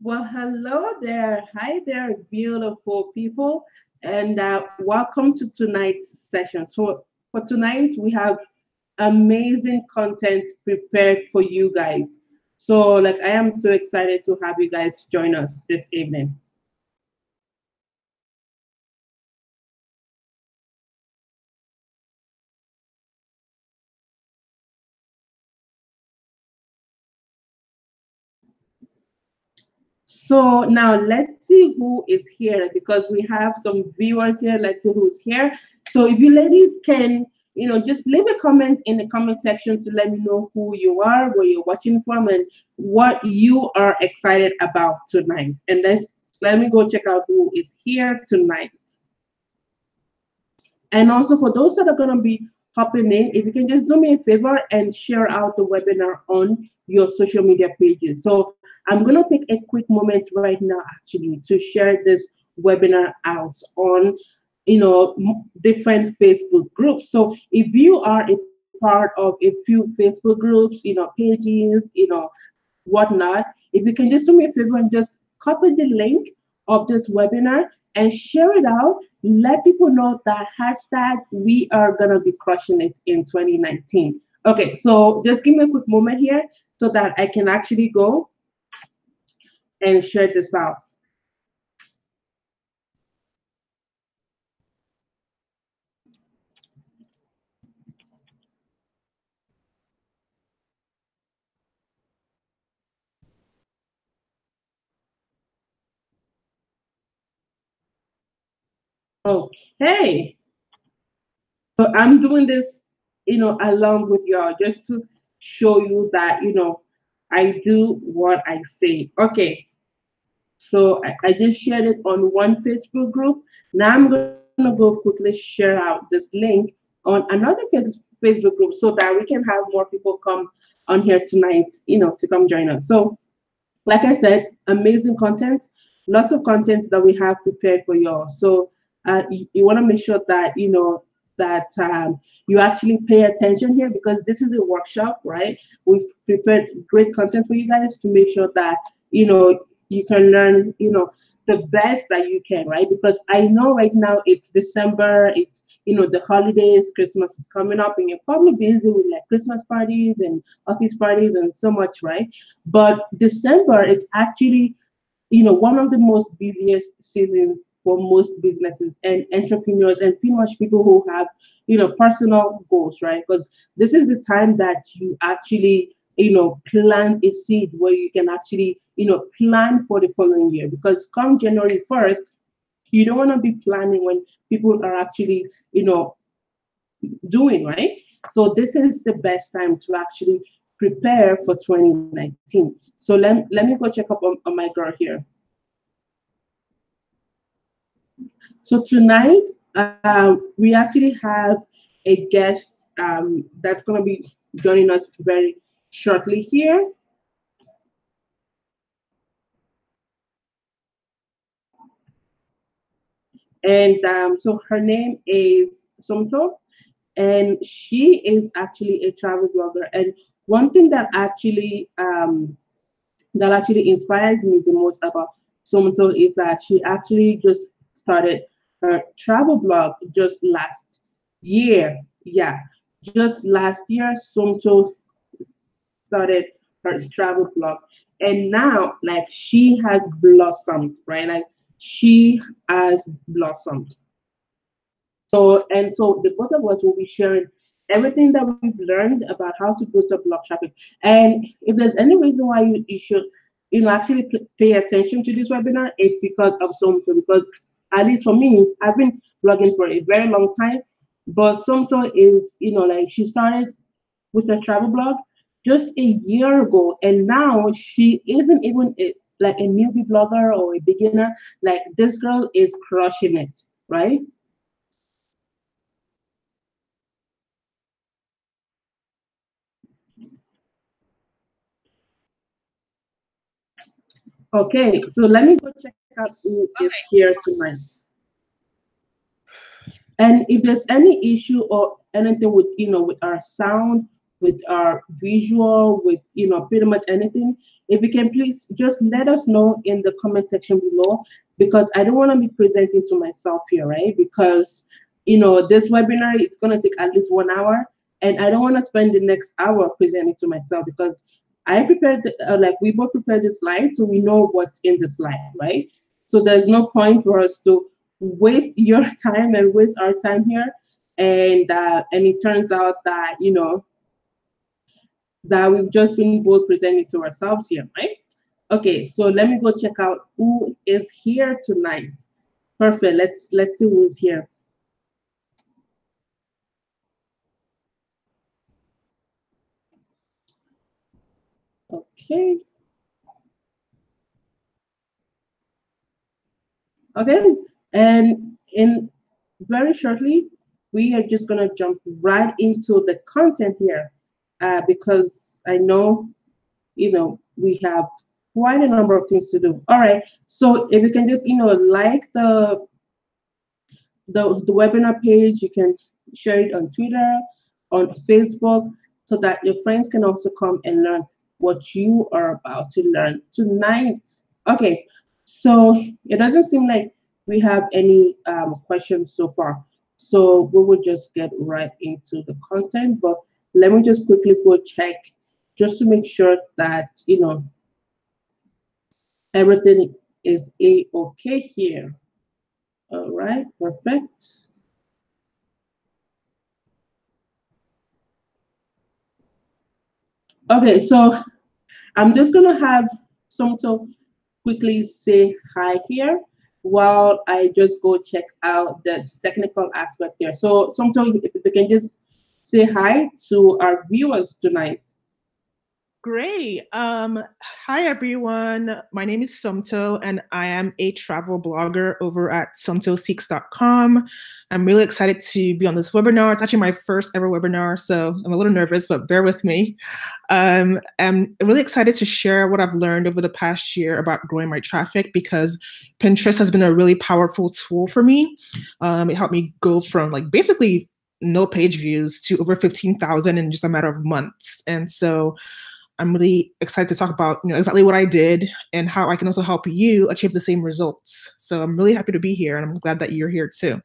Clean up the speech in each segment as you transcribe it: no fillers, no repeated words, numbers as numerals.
Well, hello there. Hi there, beautiful people, and welcome to tonight's session. So, for tonight, we have amazing content prepared for you guys. So, like, I am so excited to have you guys join us this evening. So now let's see who is here because we have some viewers here. Let's see who's here. So if you ladies can, just leave a comment in the comment section to let me know who you are, where you're watching from, and what you are excited about tonight. And let me go check out who is here tonight. And also for those that are going to be hopping in, if you can just do me a favor and share out the webinar on your social media pages. So I'm going to take a quick moment right now actually to share this webinar out on different Facebook groups. So if you are a part of a few Facebook groups, pages, whatnot, if you can just do me a favor and just copy the link of this webinar and share it out, let people know that hashtag we are gonna be crushing it in 2019. Okay, so just give me a quick moment here so that I can actually go and share this out. Okay, so I'm doing this, along with y'all just to show you that, I do what I say. Okay, so I just shared it on one Facebook group. Now I'm going to go quickly share out this link on another Facebook group so that we can have more people come on here tonight, to come join us. So, like I said, amazing content, lots of content that we have prepared for y'all. So you want to make sure that that you actually pay attention here because this is a workshop, right? We've prepared great content for you guys to make sure that you can learn the best that you can, right? Because I know right now it's December, it's the holidays, Christmas is coming up, and you're probably busy with like Christmas parties and office parties and so much, right? But December, it's actually, one of the most busiest seasons for most businesses and entrepreneurs and pretty much people who have, personal goals, right? Because this is the time that you actually, plant a seed where you can actually, plan for the following year. Because come January 1st, you don't want to be planning when people are actually, doing, right? So this is the best time to actually prepare for 2019. So let me go check up on my girl here. So tonight, we actually have a guest that's going to be joining us very shortly here. And so her name is Somto, and she is actually a travel blogger. And one thing that actually inspires me the most about Somto is that she actually just started her travel blog just last year. Yeah, just last year, Somto started her travel blog, and now like she has blossomed, right? Like she has blossomed. So the both of us will be sharing everything that we've learned about how to boost up blog traffic. And if there's any reason why you should, actually pay attention to this webinar, it's because of Somto. Because at least for me, I've been blogging for a very long time, but Somto is, like she started with a travel blog just a year ago, and now she isn't even like a newbie blogger or a beginner. Like this girl is crushing it, right? Okay, so let me go check out who is here tonight. And if there's any issue or anything with with our sound, with our visual, with pretty much anything, if you can please just let us know in the comment section below, because I don't want to be presenting to myself here, right? Because this webinar, it's going to take at least 1 hour, and I don't want to spend the next hour presenting to myself, because I prepared like we both prepared the slide, so we know what's in the slide, right? So there's no point for us to waste your time and waste our time here, and it turns out that that we've just been both presenting to ourselves here, right? Okay, so let me go check out who is here tonight. Perfect. Let's see who's here. Okay. Okay, and in very shortly, we are just gonna jump right into the content here, because I know we have quite a number of things to do. All right, so if you can just like the webinar page, you can share it on Twitter, on Facebook, so that your friends can also come and learn what you are about to learn tonight. Okay, so it doesn't seem like we have any questions so far. So we will just get right into the content, but let me just quickly go check just to make sure that everything is okay here. All right, perfect. Okay, so I'm just gonna have Somto quickly say hi here while I just go check out the technical aspect here. So Somto, if you can just say hi to our viewers tonight. Great. Hi, everyone. My name is Somto, and I am a travel blogger over at somtoseeks.com. I'm really excited to be on this webinar. It's actually my first ever webinar, so I'm a little nervous, but bear with me. I'm really excited to share what I've learned over the past year about growing my traffic, because Pinterest has been a really powerful tool for me. It helped me go from basically no page views to over 15,000 in just a matter of months. And so I'm really excited to talk about exactly what I did and how I can also help you achieve the same results. So I'm really happy to be here, and I'm glad that you're here too.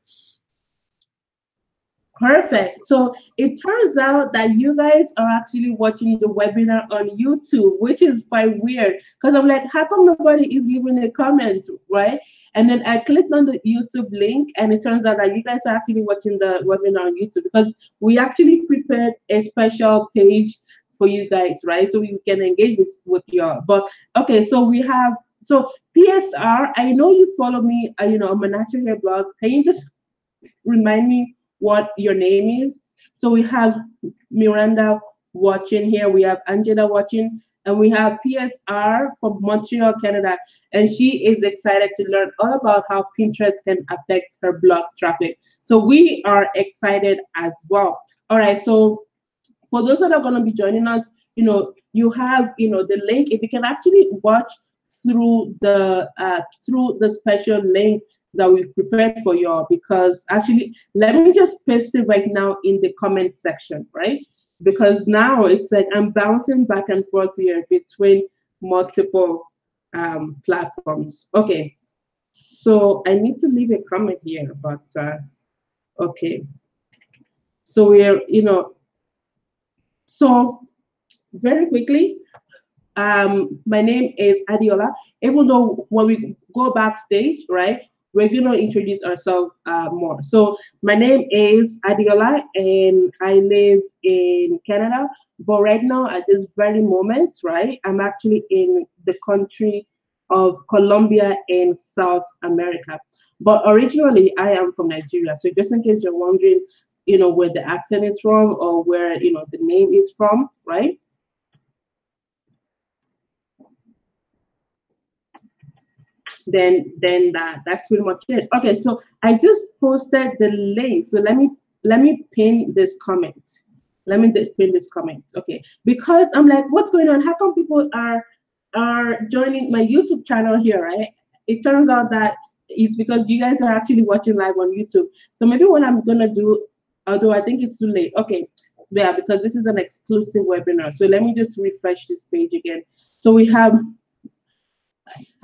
Perfect. So it turns out that you guys are actually watching the webinar on YouTube, which is quite weird, because I'm like, how come nobody is leaving a comment, right? And then I clicked on the YouTube link, and it turns out that you guys are actually watching the webinar on YouTube, because we actually prepared a special page for you guys, right? So we can engage with you. But okay, so we have PSR. I know you follow me, on my natural hair blog. Can you just remind me what your name is? So we have Miranda watching here, we have Angela watching, and we have PSR from Montreal, Canada, and she is excited to learn all about how Pinterest can affect her blog traffic. So we are excited as well. All right, so for those that are going to be joining us, you have the link. If you can actually watch through the special link that we've prepared for y'all, because actually, let me just paste it right now in the comment section, right? Because now it's like I'm bouncing back and forth here between multiple platforms. Okay, so I need to leave a comment here, but okay. So we're so very quickly, my name is Adiola. Even though when we go backstage, right, we're gonna introduce ourselves more. So my name is Adiola, and I live in Canada. But right now, at this very moment, right, I'm actually in the country of Colombia in South America. But originally, I am from Nigeria. So just in case you're wondering, where the accent is from, or where the name is from, right? Then that's pretty much it. Okay, so I just posted the link. So let me pin this comment. Let me pin this comment. Okay, because I'm like, what's going on? How come people are joining my YouTube channel here, right? It turns out that it's because you guys are actually watching live on YouTube. So maybe what I'm gonna do, although I think it's too late. Okay, yeah, because this is an exclusive webinar. So let me just refresh this page again. So we have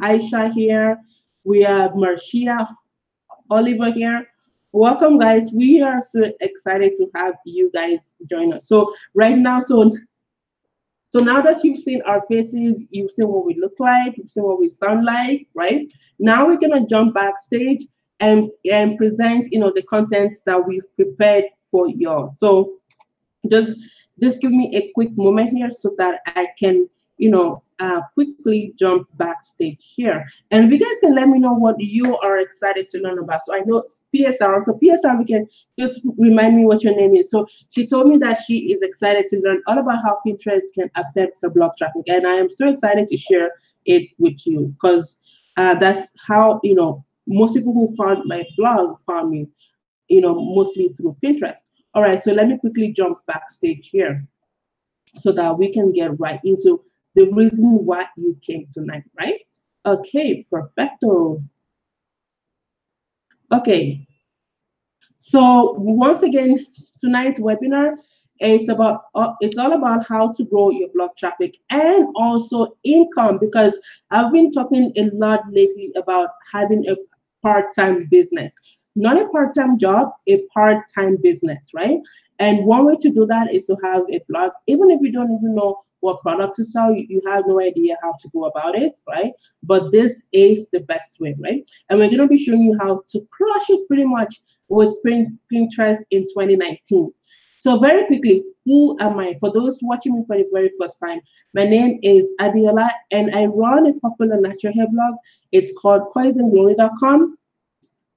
Aisha here. We have Marcia Oliver here. Welcome, guys. We are so excited to have you guys join us. So right now, so now that you've seen our faces, you've seen what we look like, you've seen what we sound like, right? Now we're gonna jump backstage and present, the content that we've prepared for y'all. So just just give me a quick moment here so that I can quickly jump backstage here, and if you guys can let me know what you are excited to learn about. So I know PSR, so PSR, we can just remind me what your name is. So she told me that she is excited to learn all about how Pinterest can affect her blog traffic, and I am so excited to share it with you because that's how most people who found my blog found me, mostly through Pinterest. All right, so let me quickly jump backstage here so that we can get right into the reason why you came tonight, right? Okay, perfecto. Okay, so once again, tonight's webinar, it's all about how to grow your blog traffic and also income, because I've been talking a lot lately about having a part-time business, not a part-time job, a part-time business, right? And one way to do that is to have a blog, even if you don't even know what product to sell, you have no idea how to go about it, right? But this is the best way, right? And we're going to be showing you how to crush it pretty much with Pinterest in 2019. So very quickly, who am I? For those watching me for the very first time, my name is Adiola, and I run a popular natural hair blog. It's called poisonglory.com,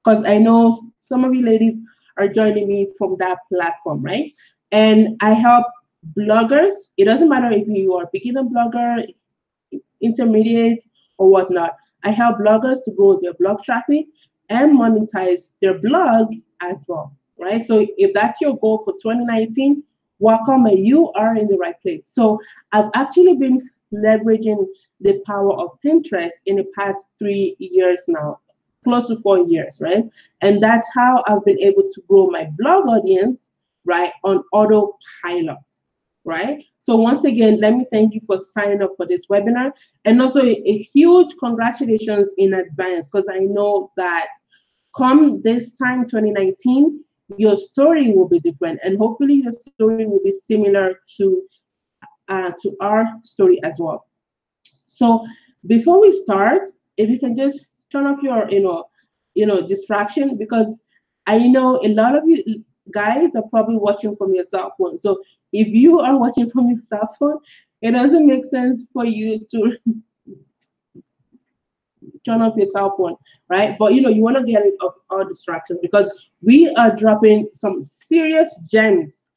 because I know some of you ladies are joining me from that platform, right? And I help bloggers. It doesn't matter if you are a beginner blogger, intermediate, or whatnot. I help bloggers to grow their blog traffic and monetize their blog as well, right? So if that's your goal for 2019, welcome, and you are in the right place. So I've actually been leveraging the power of Pinterest in the past 3 years now, close to 4 years, right? And that's how I've been able to grow my blog audience, right, on autopilot, right? So once again, let me thank you for signing up for this webinar, and also a huge congratulations in advance, because I know that come this time 2019, your story will be different, and hopefully your story will be similar to our story as well. So before we start, if you can just turn off your distraction, because I know a lot of you guys are probably watching from your cell phone. So if you are watching from your cell phone, it doesn't make sense for you to turn off your cell phone, right? But you want to get rid of all distractions, because we are dropping some serious gems.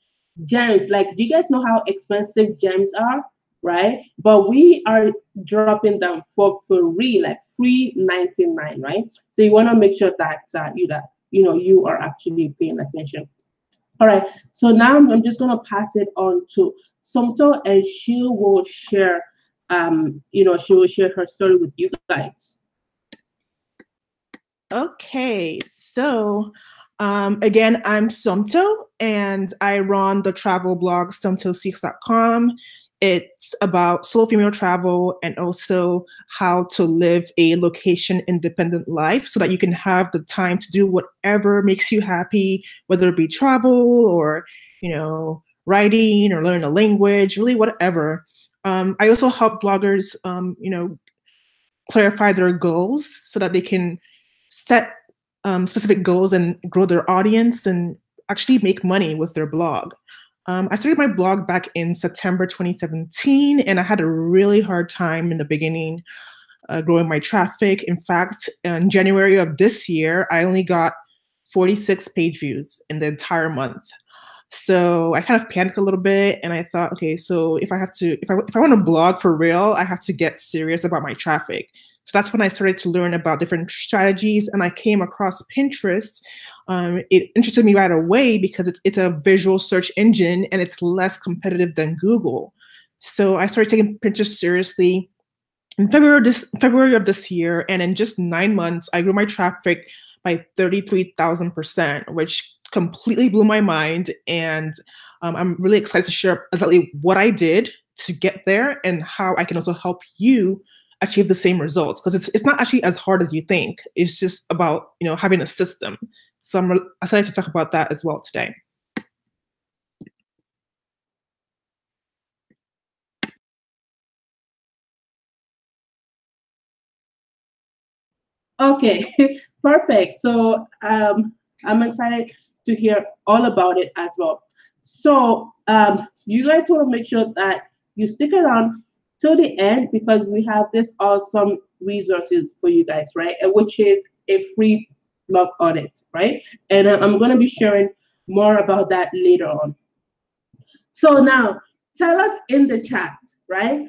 Gems, like, do you guys know how expensive gems are, right? But we are dropping them for free, like free 99, right? So you want to make sure that you are actually paying attention. All right. So now I'm just gonna pass it on to Somto, and she will share her story with you guys. Okay, so again, I'm Somto, and I run the travel blog somto6.com. It's about solo female travel and also how to live a location independent life so that you can have the time to do whatever makes you happy, whether it be travel or, writing or learn a language, really whatever. I also help bloggers, clarify their goals so that they can set specific goals and grow their audience and actually make money with their blog. I started my blog back in September 2017, and I had a really hard time in the beginning growing my traffic. In fact, in January of this year, I only got 46 page views in the entire month. So I kind of panicked a little bit, and I thought, okay, so if I want to blog for real, I have to get serious about my traffic. So that's when I started to learn about different strategies, and I came across Pinterest. It interested me right away because it's a visual search engine and it's less competitive than Google. So I started taking Pinterest seriously in February of this year, and in just 9 months, I grew my traffic by 33,000%, which completely blew my mind. And I'm really excited to share exactly what I did to get there and how I can also help you achieve the same results, because it's not actually as hard as you think. It's just about having a system. So I'm excited to talk about that as well today. Okay, perfect. So I'm excited to hear all about it as well. So you guys want to make sure that you stick around till the end because we have this awesome resources for you guys, right? Which is a free blog audit, right? And I'm going to be sharing more about that later on. So now, tell us in the chat, right?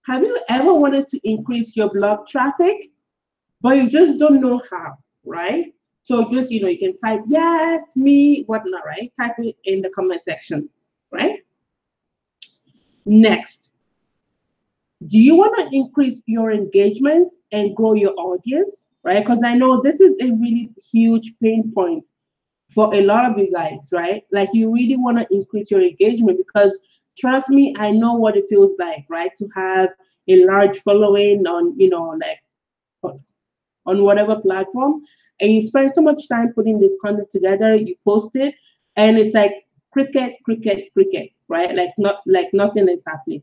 Have you ever wanted to increase your blog traffic, but you just don't know how, right? So just, you can type yes, me, whatnot, right? Type it in the comment section, right? Next, do you want to increase your engagement and grow your audience, right? Because I know this is a really huge pain point for a lot of you guys, right? Like you really want to increase your engagement because trust me, I know what it feels like, right? To have a large following on, like on whatever platform, and you spend so much time putting this content together, you post it, and it's like cricket, cricket, cricket, right? Like nothing is happening.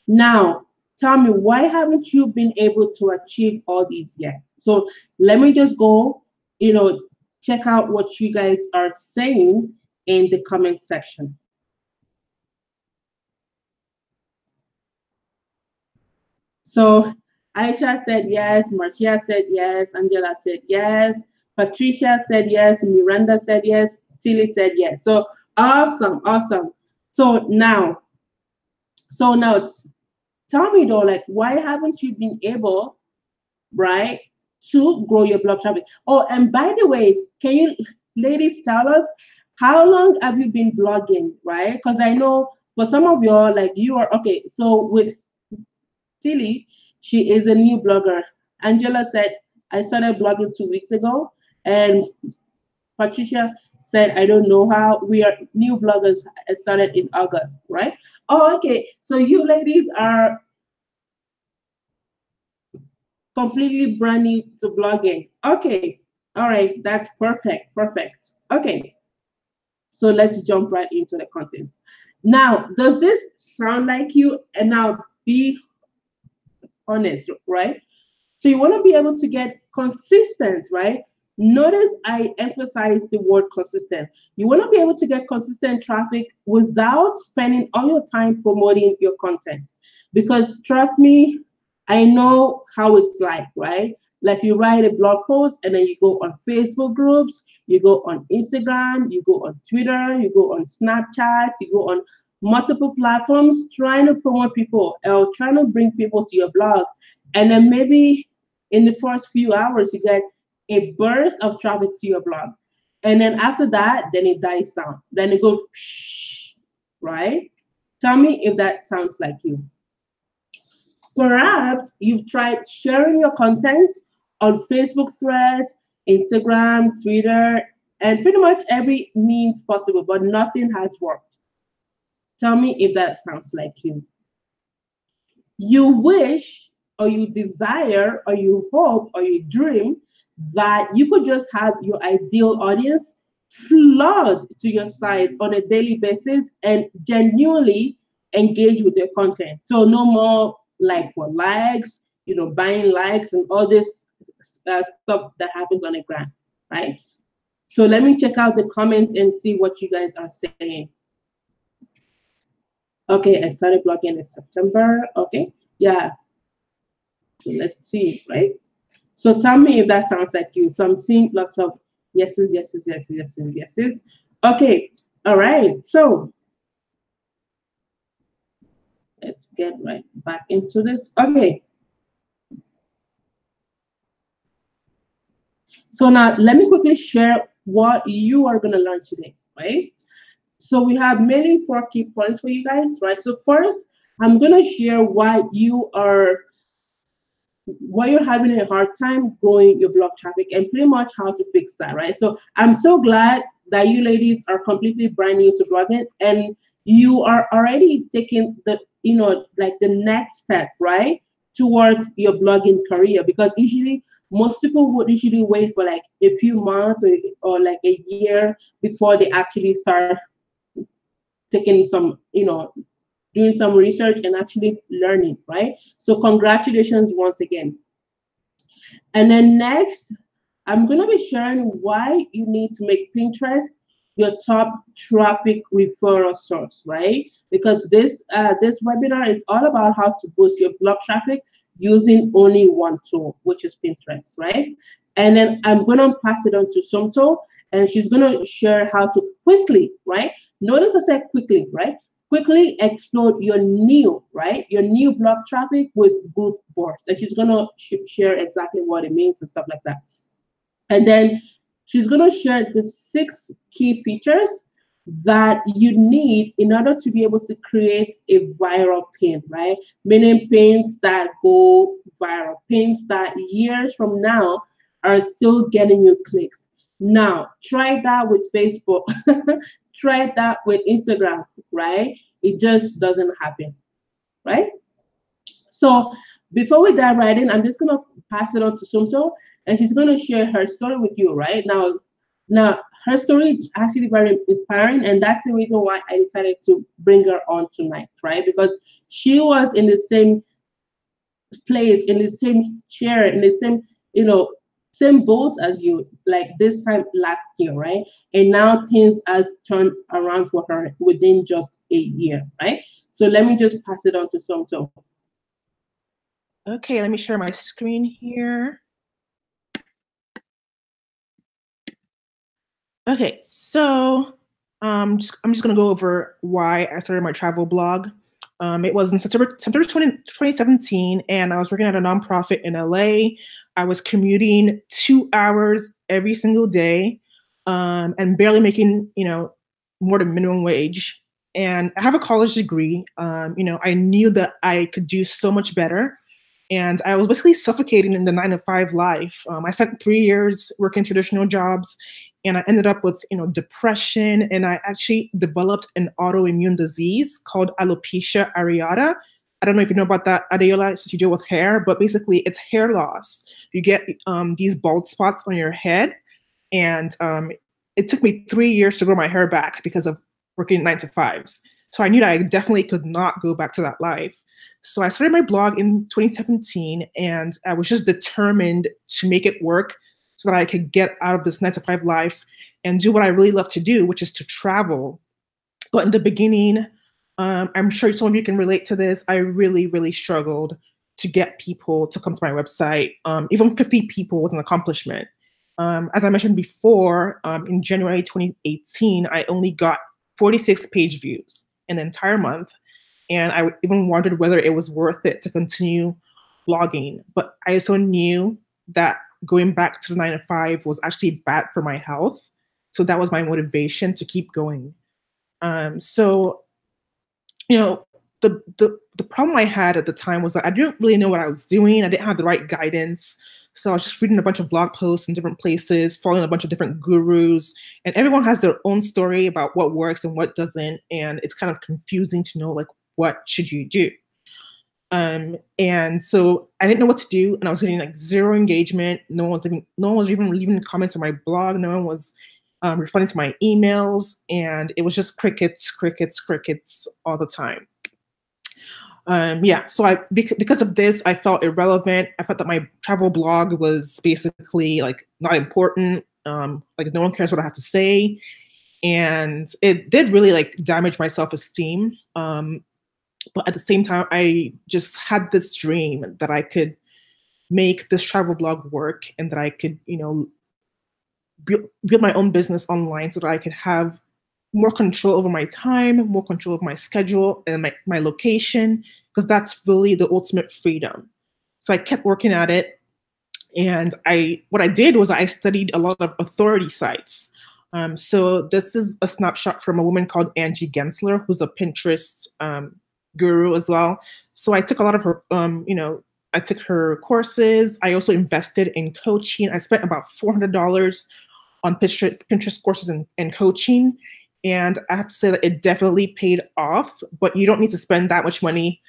Now, tell me, why haven't you been able to achieve all these yet? So let me just go, check out what you guys are saying in the comment section. So Aisha said yes, Marcia said yes, Angela said yes, Patricia said yes, Miranda said yes, Tilly said yes. So awesome, awesome. So now, tell me though, like why haven't you been able, right, to grow your blog traffic? Oh, and by the way, can you ladies tell us how long have you been blogging, right? Because I know for some of y'all, like you are okay. So with Tilly, she is a new blogger. Angela said, I started blogging 2 weeks ago. And Patricia said, I don't know how. We are new bloggers. I started in August, right? Oh, okay. So you ladies are completely brand new to blogging. Okay. All right. That's perfect. Perfect. Okay. So let's jump right into the content. Now, does this sound like you? And now be honest, right? So you want to be able to get consistent, right? Notice I emphasize the word consistent. You want to be able to get consistent traffic without spending all your time promoting your content. Because trust me, I know how it's like, right? Like you write a blog post and then you go on Facebook groups, you go on Instagram, you go on Twitter, you go on Snapchat, you go on multiple platforms trying to promote people or trying to bring people to your blog. And then maybe in the first few hours, you get a burst of traffic to your blog. And then after that, then it dies down. Then it goes, shh, right? Tell me if that sounds like you. Perhaps you've tried sharing your content on Facebook threads, Instagram, Twitter, and pretty much every means possible, but nothing has worked. Tell me if that sounds like you. You wish or you desire or you hope or you dream that you could just have your ideal audience flood to your site on a daily basis and genuinely engage with your content. So no more like for likes, buying likes and all this stuff that happens on the ground, right? So let me check out the comments and see what you guys are saying. Okay, I started blogging in September. Okay, yeah. So let's see, right? So tell me if that sounds like you. So I'm seeing lots of yeses, yeses, yeses, yeses, yeses. Okay, all right. So let's get right back into this. Okay. So now let me quickly share what you are going to learn today, right? So we have mainly 4 key points for you guys, right? So first, I'm going to share why you are why you're having a hard time growing your blog traffic and pretty much how to fix that, right? So I'm so glad that you ladies are completely brand new to blogging and you are already taking the, like the next step, right? Towards your blogging career because usually most people would usually wait for like a few months or like a year before they actually start taking some, doing some research and actually learning, right? So congratulations once again. And then next, I'm going to be sharing why you need to make Pinterest your top traffic referral source, right? Because this webinar is all about how to boost your blog traffic using only one tool, which is Pinterest, right? And then I'm going to pass it on to Somto, and she's going to share how to quickly, right? Notice I said quickly, right? Quickly explode your new, right? Your new blog traffic with good boards. And she's going to share exactly what it means and stuff like that. And then she's going to share the 6 key features that you need in order to be able to create a viral pin, right? Meaning pins that go viral, pins that years from now are still getting you clicks. Now, try that with Facebook, try that with Instagram, right? It just doesn't happen, right? So before we dive right in, I'm just gonna pass it on to Sumto, and she's gonna share her story with you right now. Now, her story is actually very inspiring, and that's the reason why I decided to bring her on tonight, right? Because she was in the same place, in the same chair, in the same, same boat as you, like this time last year, right? And now things has turned around for her within just a year, right? So let me just pass it on to Sumto. Okay, let me share my screen here. Okay, so I'm just gonna go over why I started my travel blog. It was in September 2017, and I was working at a nonprofit in LA. I was commuting 2 hours every single day, and barely making, more than minimum wage. And I have a college degree. I knew that I could do so much better. And I was basically suffocating in the 9 to 5 life. I spent 3 years working traditional jobs, and I ended up with, depression, and I actually developed an autoimmune disease called alopecia areata. I don't know if you know about that, Adeola, since you deal with hair, but basically it's hair loss. You get these bald spots on your head, and it took me 3 years to grow my hair back because of working 9 to 5s. So I knew that I definitely could not go back to that life. So I started my blog in 2017, and I was just determined to make it work so that I could get out of this 9 to 5 life and do what I really love to do, which is to travel. But in the beginning, I'm sure some of you can relate to this. I really, really struggled to get people to come to my website. Even 50 people was an accomplishment. As I mentioned before, in January 2018, I only got 46 page views in the entire month. And I even wondered whether it was worth it to continue blogging. But I also knew that going back to the 9 to 5 was actually bad for my health. So that was my motivation to keep going. So, the problem I had at the time was that I didn't really know what I was doing. I didn't have the right guidance. So I was just reading a bunch of blog posts in different places, following a bunch of different gurus, and everyone has their own story about what works and what doesn't. And it's kind of confusing to know, like, what should you do? And so I didn't know what to do, and I was getting like zero engagement. No one was even leaving comments on my blog. No one was responding to my emails, and it was just crickets, crickets, crickets all the time. Yeah, so because of this, I felt irrelevant. I felt that my travel blog was basically like not important. Like no one cares what I have to say, and it did really like damage my self-esteem. But at the same time, I just had this dream that I could make this travel blog work, and that I could, build my own business online so that I could have more control over my time, more control over my schedule and my location, because that's really the ultimate freedom. So I kept working at it. And what I did was I studied a lot of authority sites. So this is a snapshot from a woman called Angie Gensler, who's a Pinterest guru as well. So I took a lot of her, I took her courses. I also invested in coaching. I spent about $400 on Pinterest courses and coaching. And I have to say that it definitely paid off, but you don't need to spend that much money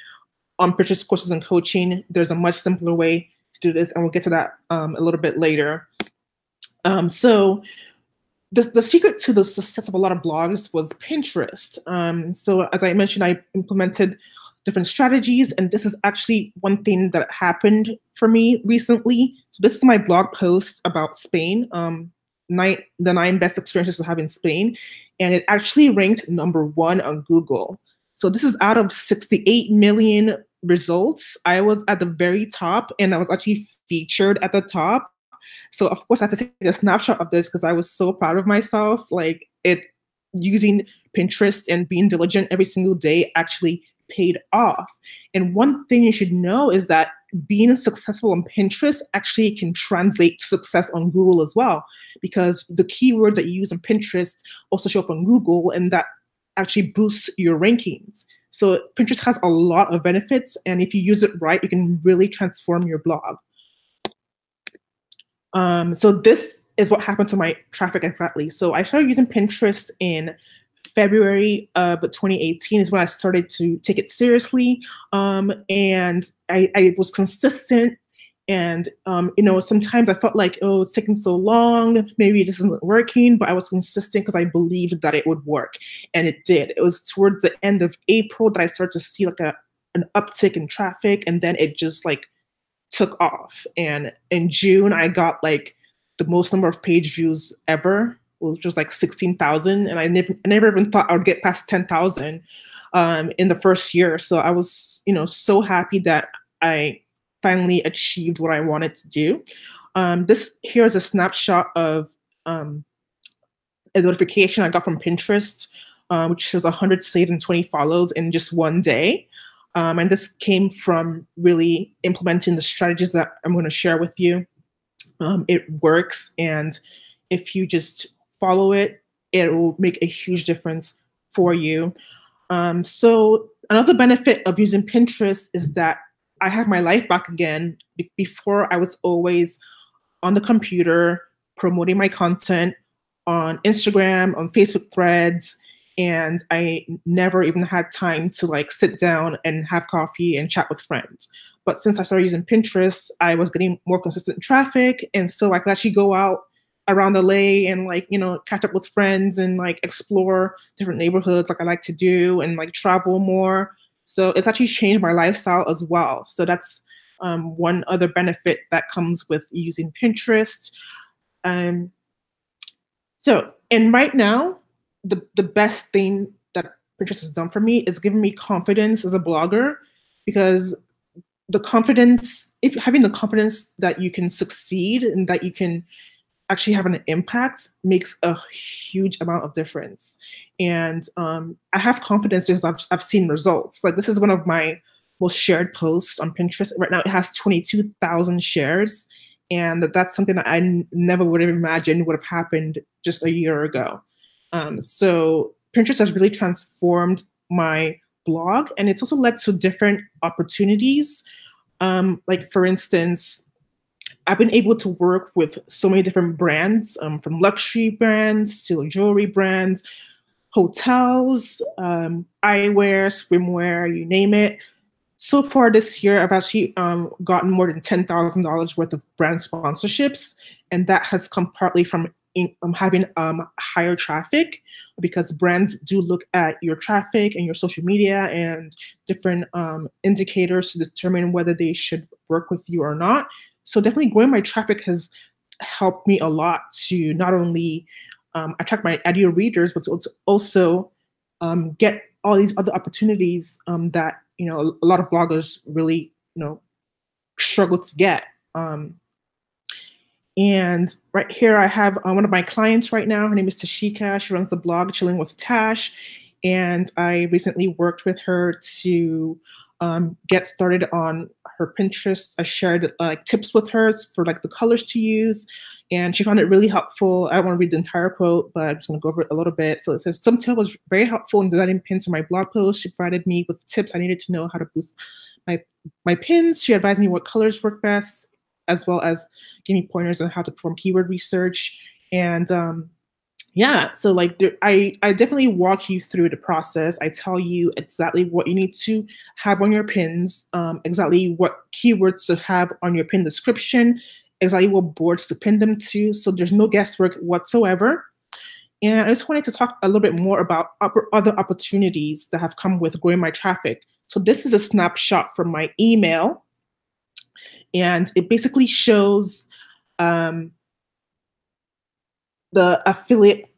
on Pinterest courses and coaching. There's a much simpler way to do this, and we'll get to that a little bit later. So the secret to the success of a lot of blogs was Pinterest. So as I mentioned, I implemented different strategies, and this is actually one thing that happened for me recently. So this is my blog post about Spain, the 9 best experiences to have in Spain, and it actually ranked #1 on Google. So this is out of 68 million results. I was at the very top, and I was actually featured at the top. So of course I had to take a snapshot of this because I was so proud of myself. Like it using Pinterest and being diligent every single day actually paid off. And one thing you should know is that being successful on Pinterest actually can translate to success on Google as well, because the keywords that you use on Pinterest also show up on Google, and that actually boosts your rankings. So Pinterest has a lot of benefits, and if you use it right, you can really transform your blog. So this is what happened to my traffic exactly. So I started using Pinterest in February of 2018 is when I started to take it seriously. And I was consistent. And, sometimes I felt like, oh, it's taking so long. Maybe it just isn't working. But I was consistent because I believed that it would work. And it did. It was towards the end of April that I started to see like an uptick in traffic. And then it just like took off. And in June, I got like the most number of page views ever, which was like 16,000. And I never even thought I would get past 10,000 in the first year. So I was, so happy that I finally achieved what I wanted to do. This here is a snapshot of a notification I got from Pinterest, which shows 100 saved and 20 follows in just one day. And this came from really implementing the strategies that I'm going to share with you. It works, and if you just follow it, it will make a huge difference for you. So another benefit of using Pinterest is that I have my life back again. Before, I was always on the computer promoting my content on Instagram, on Facebook threads, and I never even had time to like sit down and have coffee and chat with friends. But since I started using Pinterest, I was getting more consistent traffic, and so I could actually go out around LA and like catch up with friends and like explore different neighborhoods like I like to do, and like travel more. So it's actually changed my lifestyle as well. So that's one other benefit that comes with using Pinterest. And right now, the best thing that Pinterest has done for me is giving me confidence as a blogger, because having the confidence that you can succeed and that you can actually have an impact makes a huge amount of difference. And I have confidence because I've seen results. Like this is one of my most shared posts on Pinterest. Right now it has 22,000 shares. And that's something that I never would have imagined would have happened just a year ago. So Pinterest has really transformed my blog, and it's also led to different opportunities. Like for instance, I've been able to work with so many different brands, from luxury brands to jewelry brands, hotels, eyewear, swimwear, you name it. So far this year, I've actually gotten more than $10,000 worth of brand sponsorships, and that has come partly from having higher traffic, because brands do look at your traffic and your social media and different indicators to determine whether they should work with you or not. So definitely growing my traffic has helped me a lot to not only attract my ideal readers, but to also get all these other opportunities that a lot of bloggers really struggle to get. And right here I have one of my clients right now. Her name is Tashika. She runs the blog Chilling with Tash, and I recently worked with her to get started on her Pinterest. I shared like tips with her for like the colors to use, and she found it really helpful. I don't want to read the entire quote, but I'm just going to go over it a little bit. So it says, "Somto was very helpful in designing pins for my blog post. She provided me with tips I needed to know how to boost my my pins. She advised me what colors work best, as well as give me pointers on how to perform keyword research. And yeah, so like I definitely walk you through the process. I tell you exactly what you need to have on your pins, exactly what keywords to have on your pin description, exactly what boards to pin them to. So there's no guesswork whatsoever. And I just wanted to talk a little bit more about other opportunities that have come with growing my traffic. So this is a snapshot from my email, and it basically shows um, the affiliate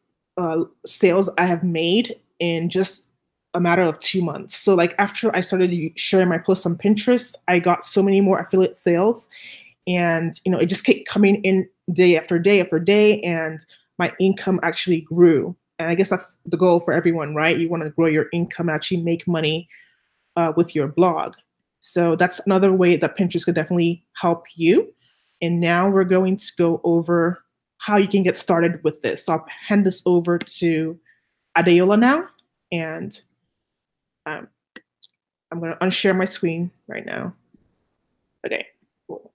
sales I have made in just a matter of 2 months. So like after I started sharing my posts on Pinterest, I got so many more affiliate sales, and it just kept coming in day after day after day, and my income actually grew. And I guess that's the goal for everyone, right? You want to grow your income, actually make money with your blog. So that's another way that Pinterest could definitely help you. And now we're going to go over how you can get started with this. So I'll hand this over to Adeola now, and um, I'm going to unshare my screen right now. Okay, cool.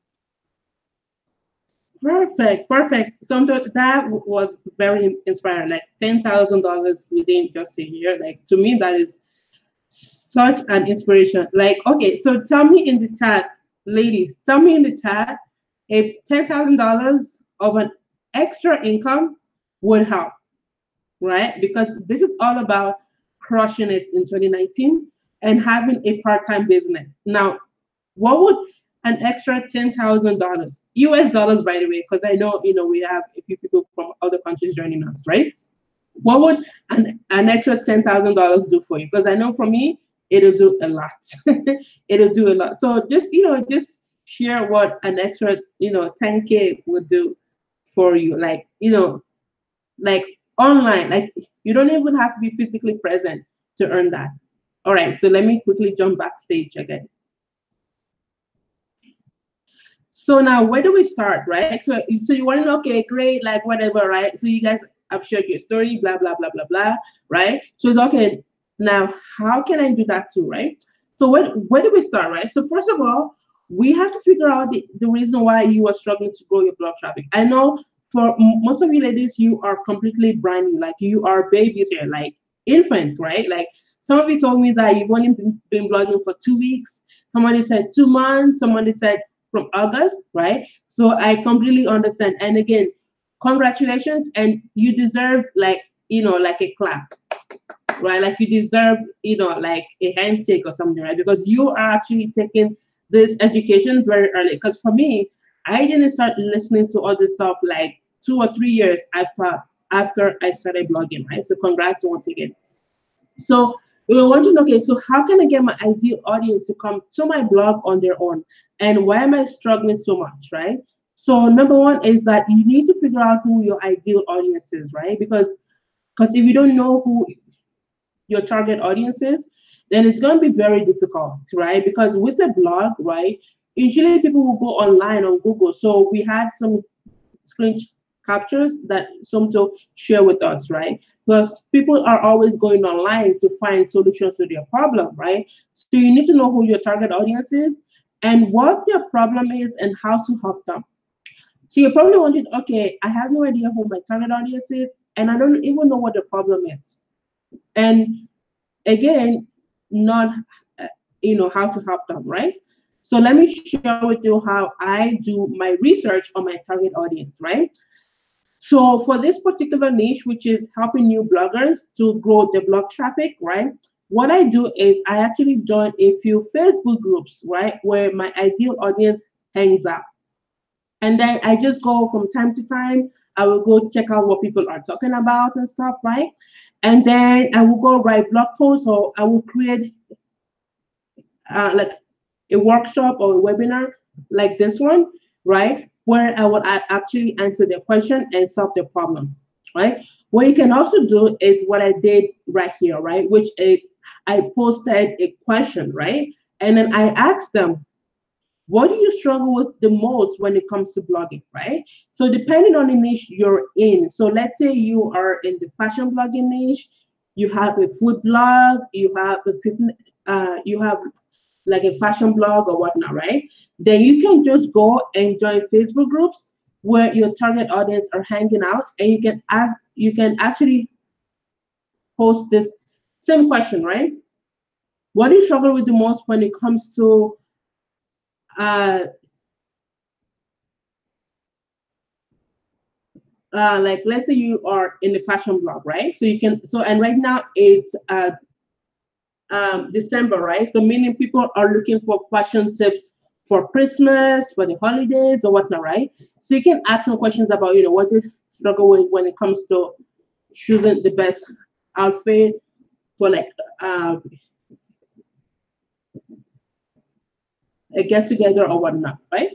Perfect, perfect. So that was very inspiring. Like $10,000 within just a year. Like to me, that is such an inspiration. Like, okay, so tell me in the chat, ladies, tell me in the chat if $10,000 of an extra income would help, right? Because this is all about crushing it in 2019 and having a part-time business. Now, what would an extra $10,000 US dollars, by the way, because I know we have a few people from other countries joining us, right? What would an extra $10,000 do for you? Because I know for me, it'll do a lot. It'll do a lot. So just share what an extra 10K would do for you. Like online, like you don't even have to be physically present to earn that. All right, so let me quickly jump backstage again. So now where do we start, right? So you want to know, okay, great, like whatever, right? So you guys have shared your story, blah, blah, blah, blah, blah, right? So it's okay. Now, how can I do that too, right? So where do we start, right? So first of all, we have to figure out the reason why you are struggling to grow your blog traffic. I know for most of you ladies, you are completely brand new, like you are babies here, like infant, right? Like some of you told me that you've only been blogging for 2 weeks. Somebody said 2 months. Somebody said from August, right? So I completely understand. And again, congratulations, and you deserve like a clap, right? Like you deserve like a handshake or something, right? Because you are actually taking this education very early. Because for me, I didn't start listening to all this stuff like 2 or 3 years after I started blogging, right? So congrats once again. So we were wondering, okay, so how can I get my ideal audience to come to my blog on their own? And why am I struggling so much, right? So number one is that you need to figure out who your ideal audience is, right? Because if you don't know who your target audience is, then it's going to be very difficult, right? Because with a blog, right, usually people will go online on Google. So we had some screen captures that Somto share with us, right? Because people are always going online to find solutions to their problem, right? So you need to know who your target audience is and what their problem is and how to help them. So you're probably wondering, okay, I have no idea who my target audience is, and I don't even know what the problem is. And again, not how to help them, right? So let me share with you how I do my research on my target audience, right? So for this particular niche, which is helping new bloggers to grow their blog traffic, right? What I do is I actually join a few Facebook groups, right, where my ideal audience hangs out. And then I just go from time to time, I will go check out what people are talking about and stuff, right? And then I will go write blog posts, or I will create like a workshop or a webinar like this one, right? Where I would actually answer their question and solve their problem, right? What you can also do is what I did right here, right? Which is I posted a question, right? And then I asked them, what do you struggle with the most when it comes to blogging, right? So depending on the niche you're in, so let's say you are in the fashion blogging niche, you have a food blog, you have a fitness, you have like a fashion blog or whatnot, right? Then you can just go and join Facebook groups where your target audience are hanging out, and you can actually post this same question, right? What do you struggle with the most when it comes to uh, like let's say you are in the fashion blog, right? So you can and right now it's December, right? So meaning people are looking for fashion tips for Christmas, for the holidays, or whatnot, right? So you can ask some questions about what they struggle with when it comes to choosing the best outfit for like uh, a get together or whatnot, right?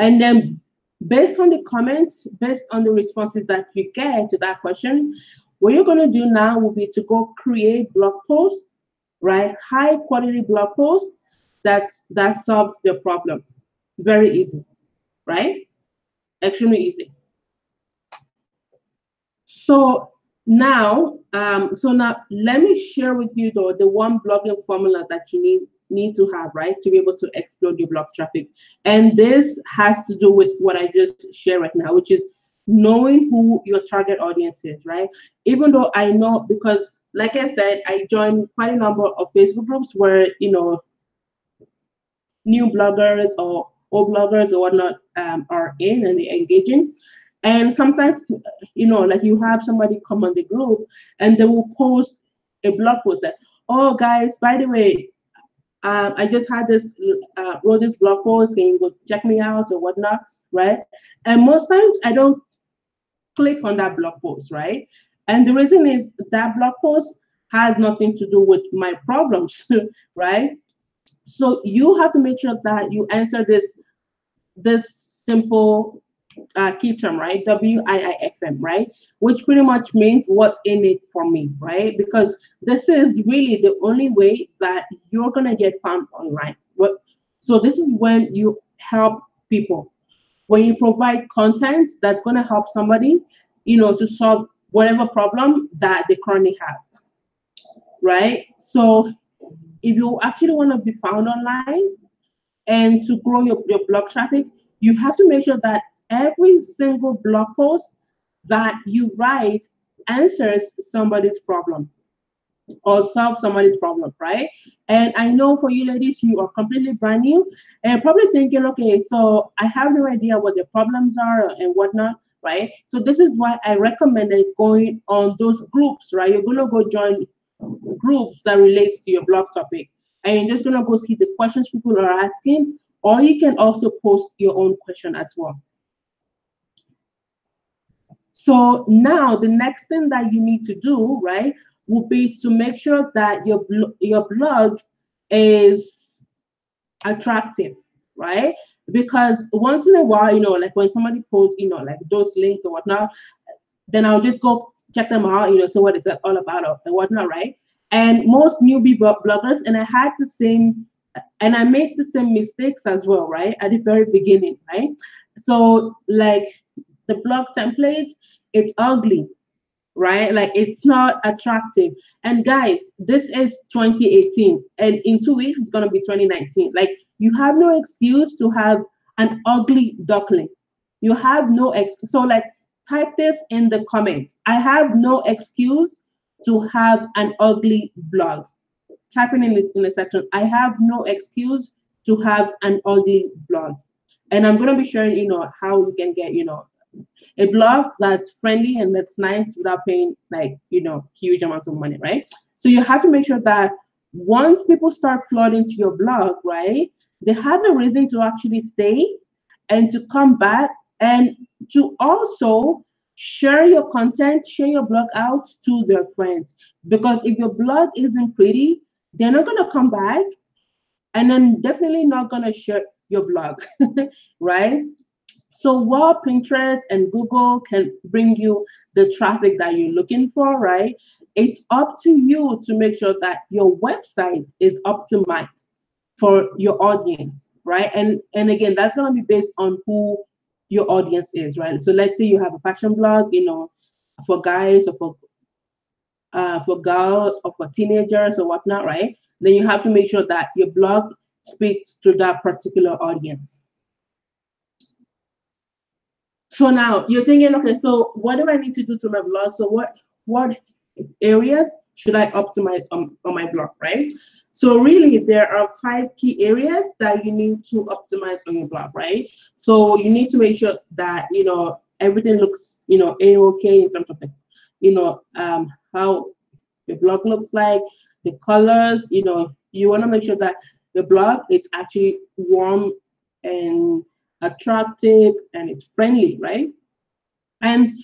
And then based on the comments, based on the responses that you get to that question, what you're going to do now will be to go create blog posts, right? High quality blog posts that solves the problem. Very easy, right? Extremely easy. So now let me share with you though the one blogging formula that you need to have, right, to be able to explode your blog traffic. And this has to do with what I just shared right now, which is knowing who your target audience is, right? Even though I know, because like I said, I joined quite a number of Facebook groups where new bloggers or old bloggers or whatnot are in and they're engaging. And sometimes, like you have somebody come on the group and they will post a blog post that, oh, guys, by the way, I just had this, wrote this blog post, can you go check me out or whatnot, right? And most times I don't click on that blog post, right? And the reason is that blog post has nothing to do with my problems, right? So you have to make sure that you answer this simple key term, right? WIIFM, right? Which pretty much means what's in it for me, right? Because this is really the only way that you're gonna get found online. So this is when you help people, when you provide content that's gonna help somebody, to solve whatever problem that they currently have, right? So if you actually want to be found online and to grow your blog traffic, you have to make sure that every single blog post that you write answers somebody's problem or solve somebody's problem, right? And I know for you ladies, you are completely brand new and probably thinking, okay, so I have no idea what the problems are and whatnot, right? So this is why I recommended going on those groups, right? You're gonna go join groups that relates to your blog topic, and you're just gonna go see the questions people are asking, or you can also post your own question as well. So now the next thing that you need to do, right, will be to make sure that your blog is attractive, right? Because once in a while, like when somebody posts, like those links or whatnot, then I'll just go check them out, see what it's all about and whatnot, right? And most newbie bloggers, and I had the same, and I made the same mistakes as well, right? At the very beginning, right? So like the blog template, it's ugly, right? Like it's not attractive. And guys, this is 2018, and in 2 weeks it's gonna be 2019. Like you have no excuse to have an ugly duckling. You have no so like type this in the comment. I have no excuse to have an ugly blog. Typing in the section. I have no excuse to have an ugly blog. And I'm gonna be sharing, how you can get, a blog that's friendly and that's nice without paying like huge amounts of money, right? So you have to make sure that once people start flooding to your blog, right, they have a reason to actually stay and to come back and to also share your content, share your blog out to their friends. Because if your blog isn't pretty, they're not gonna come back, and then definitely not gonna share your blog, right? So while Pinterest and Google can bring you the traffic that you're looking for, right? It's up to you to make sure that your website is optimized for your audience, right? And again, that's gonna be based on who your audience is, right? So let's say you have a fashion blog, for guys or for girls or for teenagers or whatnot, right? then you have to make sure that your blog speaks to that particular audience. So now you're thinking, okay, so what do I need to do to my blog? So what areas should I optimize on my blog, right? So really there are 5 key areas that you need to optimize on your blog, right? So you need to make sure that everything looks a-okay in terms of how your blog looks like, the colors, you want to make sure that the blog it's actually warm and attractive and it's friendly, right? And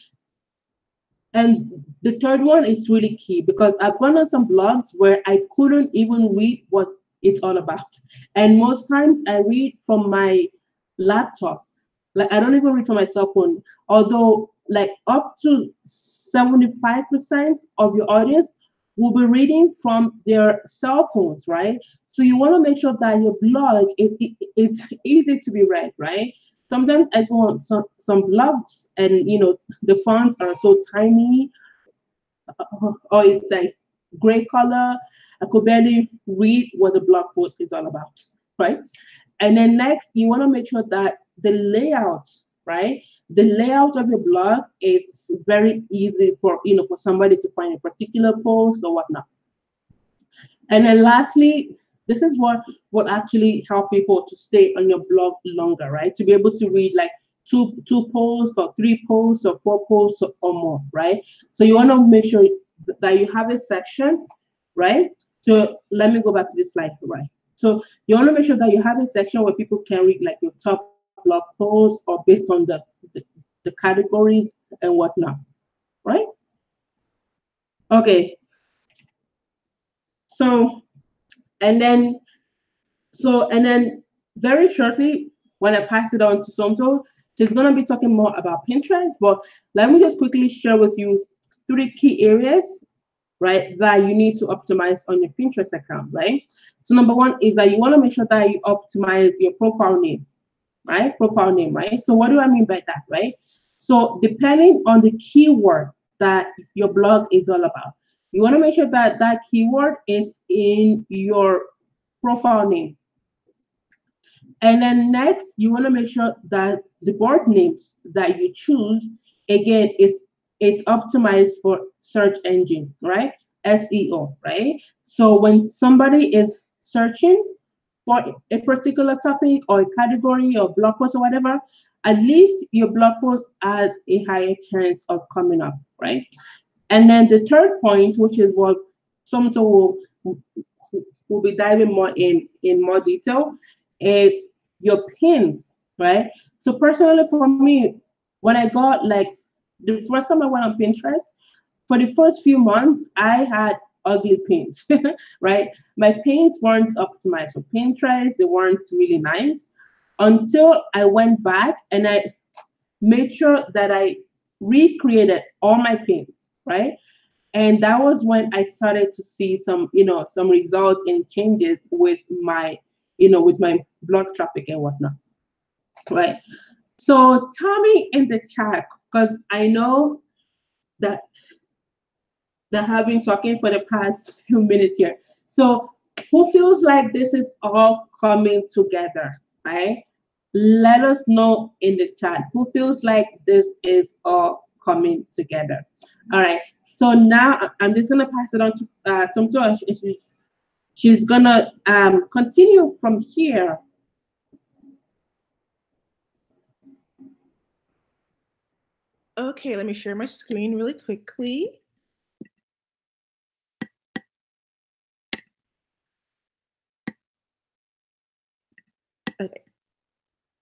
and the third one is really key because I've gone on some blogs where I couldn't even read what it's all about. And most times I read from my laptop. Like I don't even read from my cell phone. Although like up to 75% of your audience will be reading from their cell phones, right? So you want to make sure that your blog it's easy to be read, right? Sometimes I go on some blogs and the fonts are so tiny or it's like gray color. I could barely read what the blog post is all about, right? And then next, you want to make sure that the layout, right? The layout of your blog, it's very easy for somebody to find a particular post or whatnot. And then lastly, this is what actually help people to stay on your blog longer, right? To be able to read like two posts or 3 posts or 4 posts or more, right? So you want to make sure that you have a section, right? So let me go back to this slide, right? So you want to make sure that you have a section where people can read like your top blog posts or based on the categories and whatnot, right? Okay. So and then and then very shortly, when I pass it on to Somto, she's going to be talking more about Pinterest. But let me just quickly share with you 3 key areas, right, that you need to optimize on your Pinterest account, right? So number one is that you want to make sure that you optimize your profile name, right? Profile name, right? So what do I mean by that, right? So depending on the keyword that your blog is all about, you want to make sure that that keyword is in your profile name. And then next, you want to make sure that the board names that you choose, again, it's optimized for search engine, right? SEO, right? So when somebody is searching for a particular topic or a category or blog post or whatever, at least your blog post has a higher chance of coming up, right? And then the third point, which is what Somto will be diving more in more detail, is your pins, right? So personally for me, when I got like the first time I went on Pinterest, for the first few months, I had ugly pins, right? My pins weren't optimized for Pinterest, they weren't really nice until I went back and I made sure that I recreated all my pins, right? And that was when I started to see some results and changes with my blog traffic and whatnot, right? So tell me in the chat, because I know that have been talking for the past few minutes here. So who feels like this is all coming together, right? Let us know in the chat who feels like this is all coming together. All right. So now I'm just gonna pass it on to Somto. She's gonna continue from here. Okay, let me share my screen really quickly. Okay,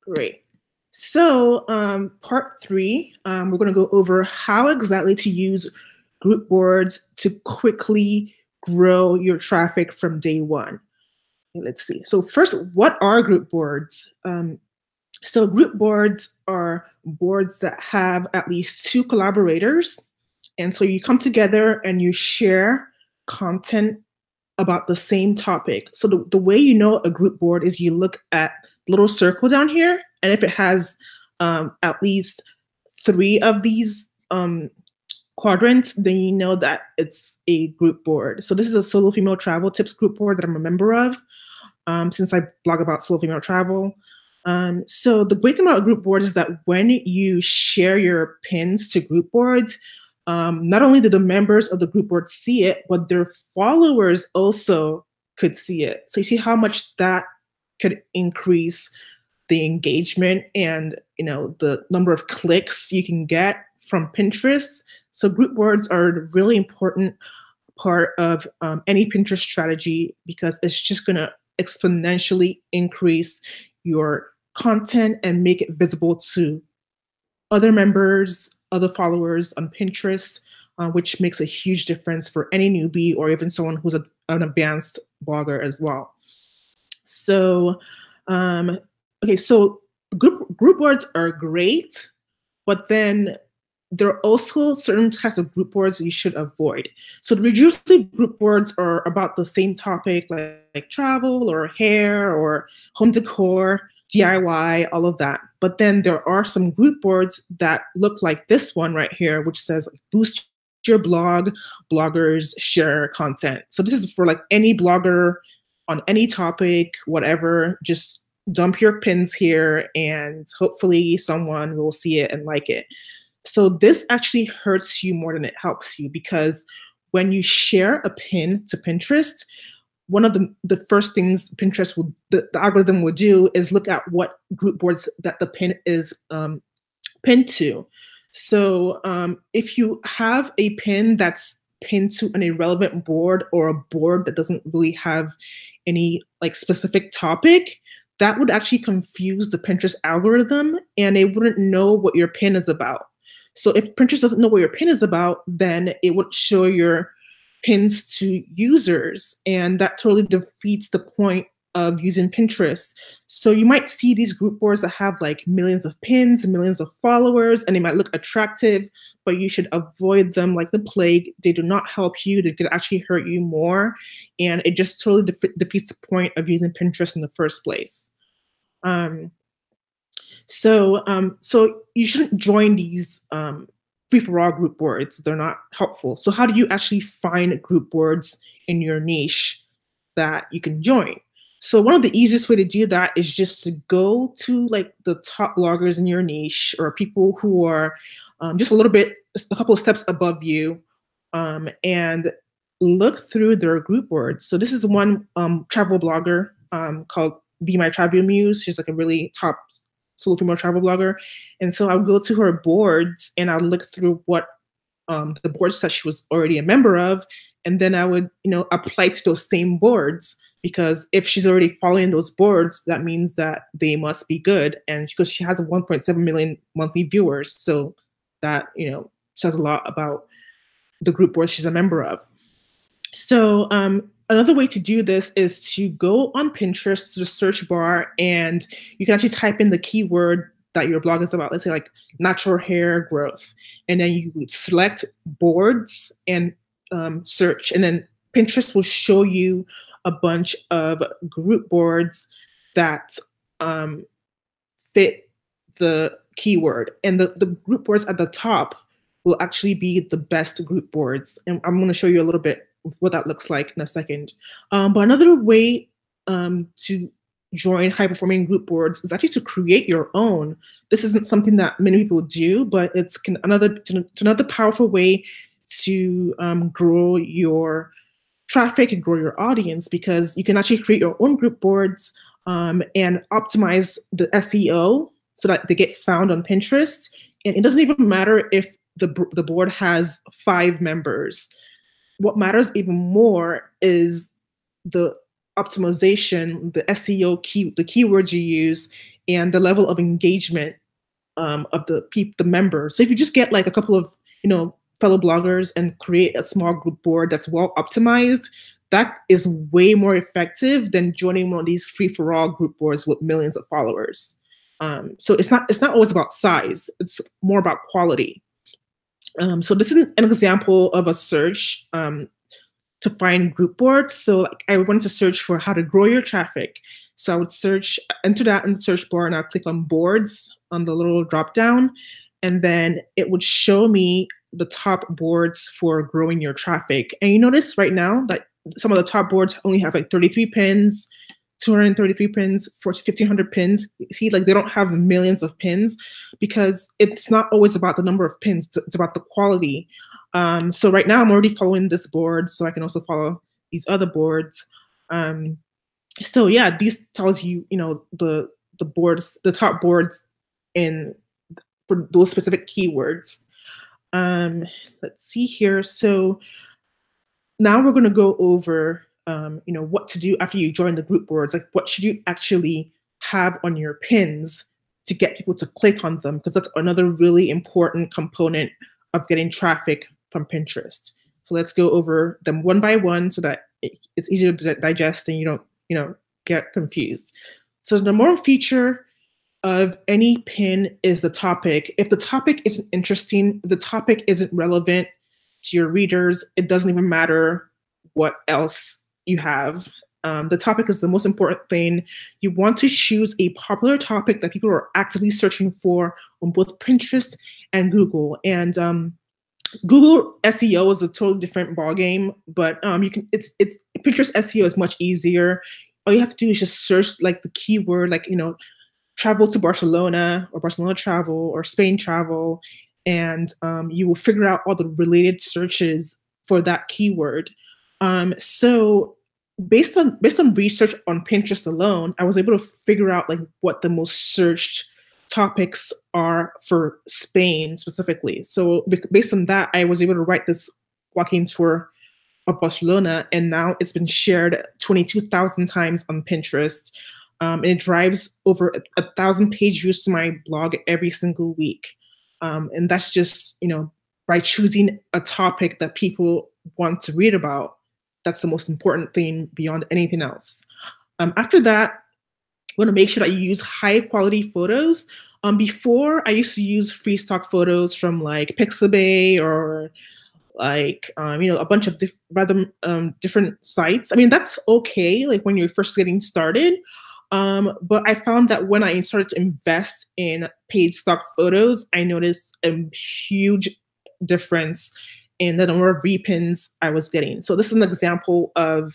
great. So part 3, we're going to go over how exactly to use group boards to quickly grow your traffic from day one. Let's see. So first, what are group boards? So group boards are boards that have at least 2 collaborators. And so you come together and you share content about the same topic. So the way you know a group board is you look at the little circle down here, and if it has at least 3 of these quadrants, then you know that it's a group board. So this is a solo female travel tips group board that I'm a member of, since I blog about solo female travel. So the great thing about a group board is that when you share your pins to group boards, not only do the members of the group board see it, but their followers also could see it. So you see how much that could increase the engagement and the number of clicks you can get from Pinterest. So group boards are a really important part of any Pinterest strategy because it's just going to exponentially increase your content and make it visible to other members, other followers on Pinterest, which makes a huge difference for any newbie or even someone who's an advanced blogger as well. So, okay, so group boards are great, but then there are also certain types of group boards you should avoid. So usually group boards are about the same topic, like travel or hair or home decor, DIY, all of that. But then there are some group boards that look like this one right here, which says boost your blog, bloggers share content. So this is for like any blogger on any topic, whatever, just dump your pins here and hopefully someone will see it and like it. So this actually hurts you more than it helps you because when you share a pin to Pinterest, one of the first things Pinterest will, the algorithm will do is look at what group boards that the pin is pinned to. So if you have a pin that's pinned to an irrelevant board or a board that doesn't really have any like specific topic, that would actually confuse the Pinterest algorithm and it wouldn't know what your pin is about. So if Pinterest doesn't know what your pin is about, then it would show your pins to users, and that totally defeats the point of using Pinterest. So you might see these group boards that have like millions of pins, millions of followers, and they might look attractive, but you should avoid them like the plague. They do not help you. They could actually hurt you more, and it just totally defeats the point of using Pinterest in the first place. So you shouldn't join these free-for-all group boards. They're not helpful. So how do you actually find group boards in your niche that you can join? So one of the easiest way to do that is just to go to like the top bloggers in your niche or people who are just a couple of steps above you, and look through their group boards. So this is one travel blogger called Be My Travel Muse. She's like a really top solo female travel blogger. And so I would go to her boards and I would look through what the boards that she was already a member of. And then I would, apply to those same boards because if she's already following those boards, that means that they must be good. And because she has 1.7 million monthly viewers. So that, says a lot about the group boards she's a member of. So another way to do this is to go on Pinterest to the search bar and you can actually type in the keyword that your blog is about. Let's say like natural hair growth. And then you would select boards and search. And then Pinterest will show you a bunch of group boards that fit the keyword. And the group boards at the top will actually be the best group boards. And I'm going to show you a little bit what that looks like in a second. But another way to join high-performing group boards is actually to create your own. This isn't something that many people do, but it's another powerful way to grow your traffic and grow your audience because you can actually create your own group boards and optimize the SEO so that they get found on Pinterest. And it doesn't even matter if the board has 5 members. What matters even more is the optimization, the SEO the keywords you use, and the level of engagement of the members. So if you just get like a couple of fellow bloggers and create a small group board that's well optimized, that is way more effective than joining one of these free-for-all group boards with millions of followers. So it's not always about size; it's more about quality. So this is an example of a search to find group boards. So like I wanted to search for how to grow your traffic. So I would enter that in the search bar and I'll click on boards on the little drop down. And then it would show me the top boards for growing your traffic. And you notice right now that some of the top boards only have like 33 pins, 233 pins, 1,500 pins. See, like they don't have millions of pins because it's not always about the number of pins, it's about the quality. So right now I'm already following this board, so I can also follow these other boards. So yeah, these tells you, the boards, the top boards in for those specific keywords. Let's see here. So now we're going to go over, what to do after you join the group boards. Like, what should you actually have on your pins to get people to click on them? Because that's another really important component of getting traffic from Pinterest. So let's go over them one by one so that it's easier to digest and you don't, get confused. So the number one feature of any pin is the topic. If the topic isn't interesting, if the topic isn't relevant to your readers, it doesn't even matter what else you have. The topic is the most important thing. You want to choose a popular topic that people are actively searching for on both Pinterest and Google. And Google SEO is a totally different ballgame, but you can. It's Pinterest SEO is much easier. All you have to do is just search like the keyword, like travel to Barcelona or Barcelona travel or Spain travel, and you will figure out all the related searches for that keyword. So based on research on Pinterest alone, I was able to figure out like what the most searched topics are for Spain specifically. So based on that, I was able to write this walking tour of Barcelona, and now it's been shared 22,000 times on Pinterest. And it drives over 1,000 page views to my blog every single week. And that's just, by choosing a topic that people want to read about. That's the most important thing beyond anything else. After that, you want to make sure that you use high quality photos. Before, I used to use free stock photos from like Pixabay or like a bunch of different sites. I mean, that's okay, like when you're first getting started. But I found that when I started to invest in paid stock photos, I noticed a huge difference in the number of repins I was getting. So this is an example of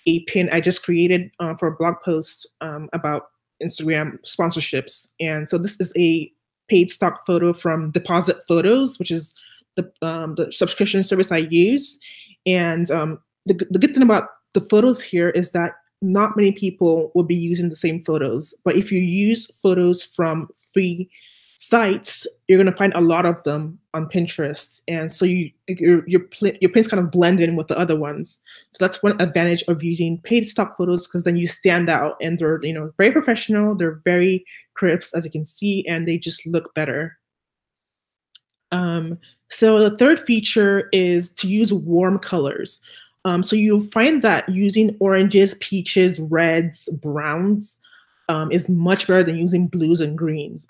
a pin I just created for a blog post about Instagram sponsorships. And so this is a paid stock photo from Deposit Photos, which is the subscription service I use. And the good thing about the photos here is that not many people will be using the same photos. But if you use photos from free sites, you're going to find a lot of them on Pinterest. And so your pins kind of blend in with the other ones. So that's one advantage of using paid stock photos, because then you stand out and they're very professional. They're very crisp, as you can see, and they just look better. So the third feature is to use warm colors. So you'll find that using oranges, peaches, reds, browns is much better than using blues and greens.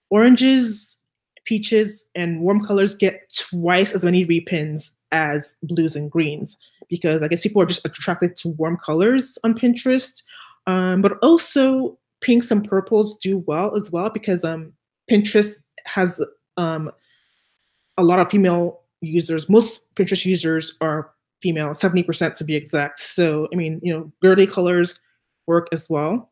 Oranges, peaches, and warm colors get twice as many repins as blues and greens, because I guess people are just attracted to warm colors on Pinterest. But also pinks and purples do well as well, because Pinterest has a lot of female users. Most Pinterest users are female, 70% to be exact. So, I mean, girly colors work as well.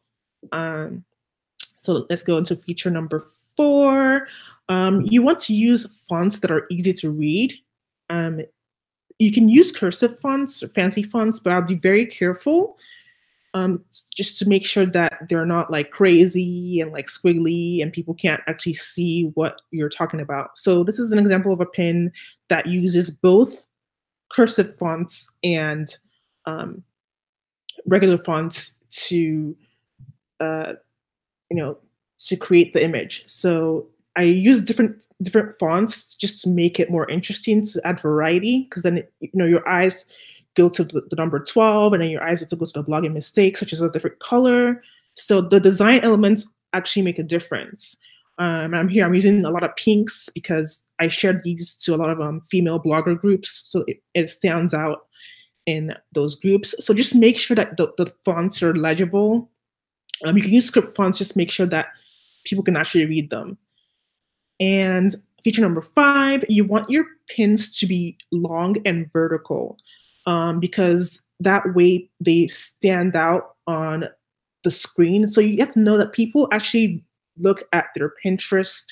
So let's go into feature number 4. You want to use fonts that are easy to read. You can use cursive fonts or fancy fonts, but I'll be very careful just to make sure that they're not like crazy and like squiggly and people can't actually see what you're talking about. So this is an example of a pin that uses both cursive fonts and regular fonts to to create the image. So I use different fonts just to make it more interesting, to add variety, because then your eyes go to the number 12, and then your eyes also go to the blogging mistakes, which is a different color. So the design elements actually make a difference. I'm using a lot of pinks because I shared these to a lot of female blogger groups, so it stands out in those groups. So just make sure that the fonts are legible. You can use script fonts, just make sure that people can actually read them. And Feature number 5, you want your pins to be long and vertical, because that way they stand out on the screen. So you have to know that people actually look at their Pinterest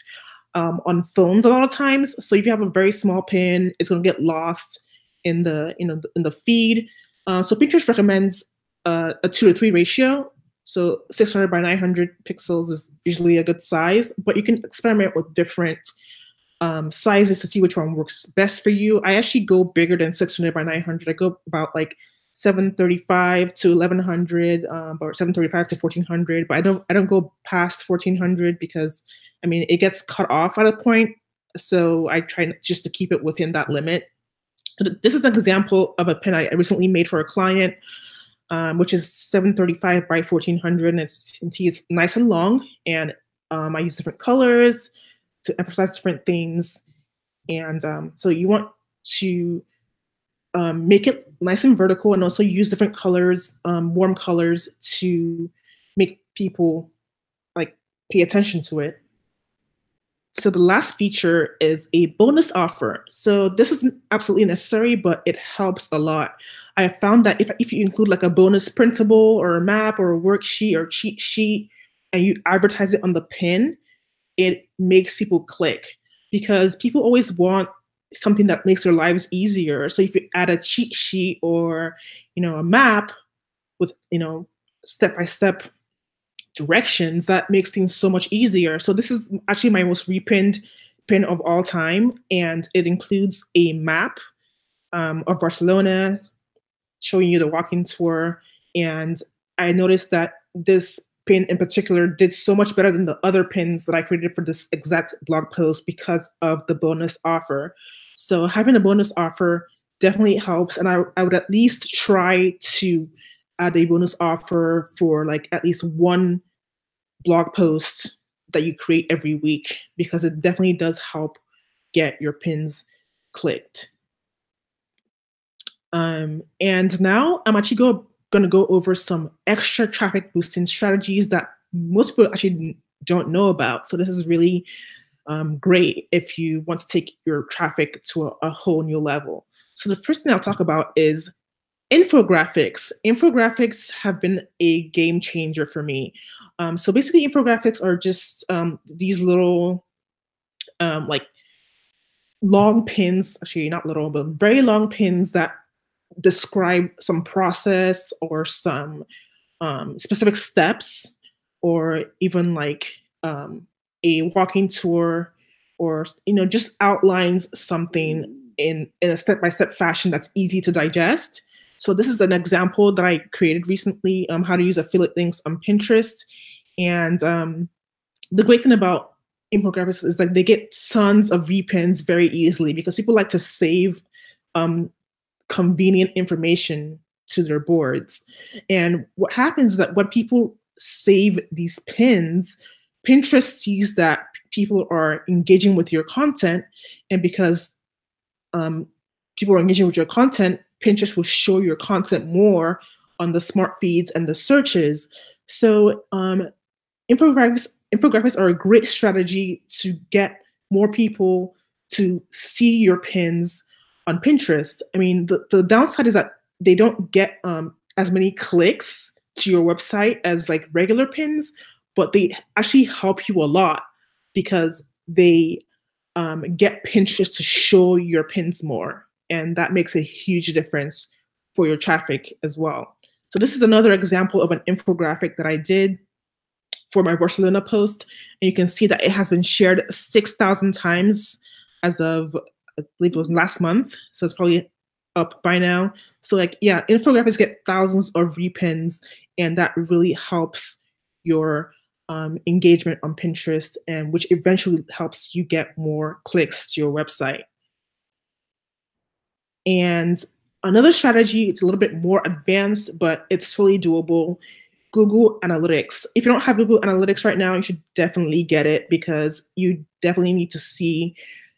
on phones a lot of times. So if you have a very small pin, it's going to get lost in the in the feed. So Pinterest recommends a 2 to 3 ratio. So 600 by 900 pixels is usually a good size, but you can experiment with different sizes to see which one works best for you. I actually go bigger than 600 by 900. I go about like 735 to 1100, or 735 to 1400. But I don't go past 1400 because I mean it gets cut off at a point. So I try just to keep it within that limit. This is an example of a pin I recently made for a client, which is 735 by 1400, and it's nice and long. And I use different colors to emphasize different things. And so you want to make it nice and vertical, and also use different colors, warm colors, to make people like pay attention to it. So the last feature is a bonus offer. So this isn't absolutely necessary, but it helps a lot. I have found that if you include like a bonus printable or a map or a worksheet or cheat sheet and you advertise it on the pin, it makes people click, because people always want something that makes their lives easier. So if you add a cheat sheet or a map with step by step directions, that makes things so much easier. So this is actually my most repinned pin of all time, and it includes a map of Barcelona showing you the walking tour. And I noticed that this pin in particular did so much better than the other pins that I created for this exact blog post because of the bonus offer. So having a bonus offer definitely helps. And I would at least try to add a bonus offer for like at least one blog post that you create every week, because it definitely does help get your pins clicked. And now I'm actually going to go over some extra traffic boosting strategies that most people actually don't know about. So this is really great if you want to take your traffic to a whole new level. So the first thing I'll talk about is infographics. Infographics have been a game changer for me. So basically, infographics are just these little like long pins, actually not little, but very long pins that describe some process or some specific steps, or even like a walking tour, or just outlines something in a step-by-step fashion that's easy to digest. So this is an example that I created recently, how to use affiliate links on Pinterest. And the great thing about infographics is that they get tons of repins very easily, because people like to save convenient information to their boards. And what happens is that when people save these pins, Pinterest sees that people are engaging with your content. And because people are engaging with your content, Pinterest will show your content more on the smart feeds and the searches. So infographics are a great strategy to get more people to see your pins on Pinterest. I mean, the downside is that they don't get as many clicks to your website as like regular pins, but they actually help you a lot, because they get Pinterest to show your pins more. And that makes a huge difference for your traffic as well. So this is another example of an infographic that I did for my Barcelona post. And you can see that it has been shared 6,000 times as of, I believe it was last month. So it's probably up by now. So like, yeah, infographics get thousands of repins, and that really helps your engagement on Pinterest, and which eventually helps you get more clicks to your website. And another strategy, it's a little bit more advanced, but it's totally doable. Google Analytics. If you don't have Google Analytics right now, you should definitely get it, because you definitely need to see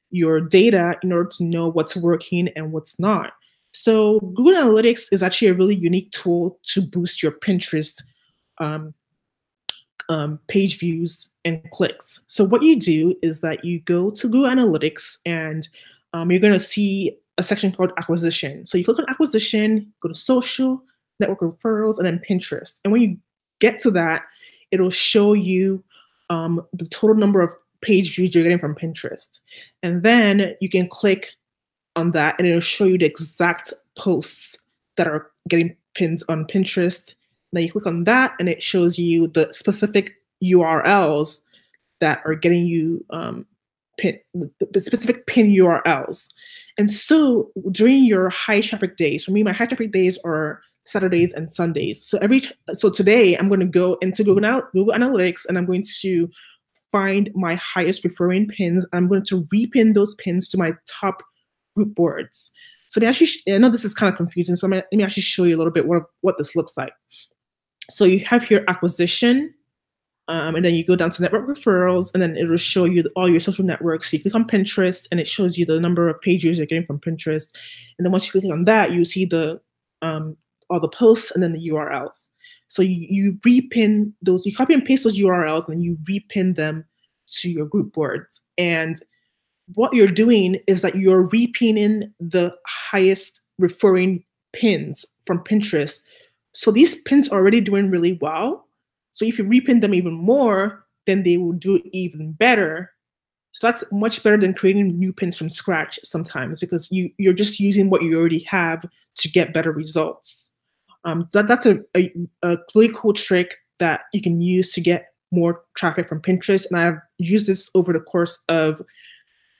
your data in order to know what's working and what's not. So Google Analytics is actually a really unique tool to boost your Pinterest page views and clicks. So what you do is that you go to Google Analytics and you're going to see a section called acquisition. So you click on acquisition, go to social, network referrals, and then Pinterest. And when you get to that, it'll show you the total number of page views you're getting from Pinterest. And then you can click on that and it'll show you the exact posts that are getting pinned on Pinterest. Now you click on that and it shows you the specific URLs that are getting you the specific pin URLs. And so during your high traffic days, for me, my high traffic days are Saturdays and Sundays. So today I'm going to go into Google Analytics and I'm going to find my highest referring pins. I'm going to repin those pins to my top group boards. So I know this is kind of confusing, so let me actually show you a little bit what this looks like. So you have here acquisition, and then you go down to network referrals, and then it will show you all your social networks. So you click on Pinterest, and it shows you the number of page views you're getting from Pinterest. And then once you click on that, you see the all the posts and then the URLs. So you repin those, you copy and paste those URLs, and you repin them to your group boards. And what you're doing is that you're repinning the highest referring pins from Pinterest. So these pins are already doing really well. So if you repin them even more, then they will do even better. So that's much better than creating new pins from scratch sometimes, because you're just using what you already have to get better results. That's a really cool trick that you can use to get more traffic from Pinterest. And I've used this over the course of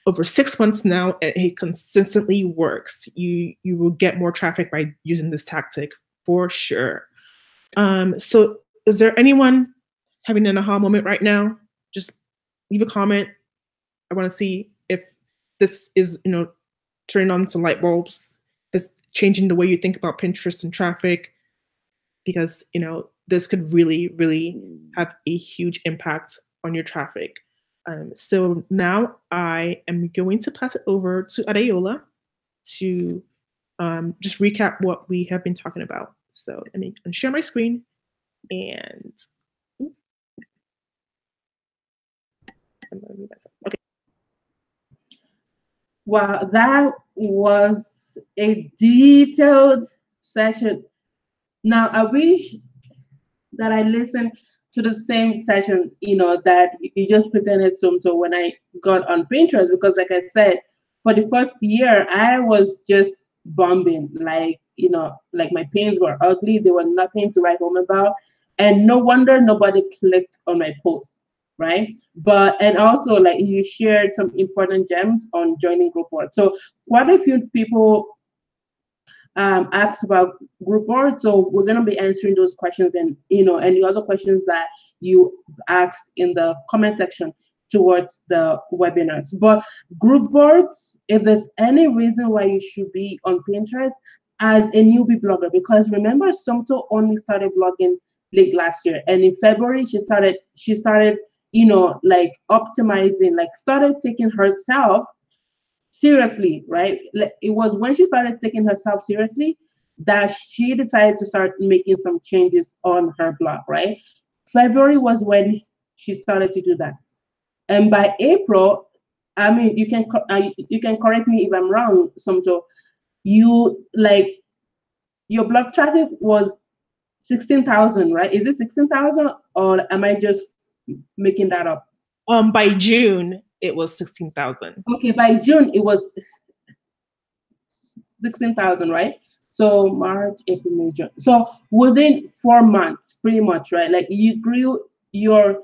over 6 months now, and it consistently works. You will get more traffic by using this tactic for sure. So is there anyone having an aha moment right now? Just leave a comment. I want to see if this is, turning on some light bulbs, this changing the way you think about Pinterest and traffic, because, this could really, really have a huge impact on your traffic. So now I am going to pass it over to Adeola to just recap what we have been talking about. So let me share my screen and I'm going to mute myself. Okay. Wow, that was a detailed session. Now, I wish that I listened to the same session, that you just presented Somto when I got on Pinterest, because like I said, for the first year, I was just bombing, like my pins were ugly. They were nothing to write home about. And no wonder nobody clicked on my post, right? And also, like, you shared some important gems on joining group work. So quite a few people asked about group board. So we're going to be answering those questions and, any other questions that you asked in the comment section towards the webinars. But group boards, if there's any reason why you should be on Pinterest as a newbie blogger, because remember, Somto only started blogging late last year. And in February, she started, like optimizing, like started taking herself seriously, right? It was when she started taking herself seriously that she decided to start making some changes on her blog, right? February was when she started to do that. And by April, I mean, you can correct me if I'm wrong, Somto, your blog traffic was 16,000, right? Is it 16,000 or am I just making that up? By June, it was 16,000. Okay, by June, it was 16,000, right? So March, April, May, June. So within 4 months, pretty much, right? Like you grew your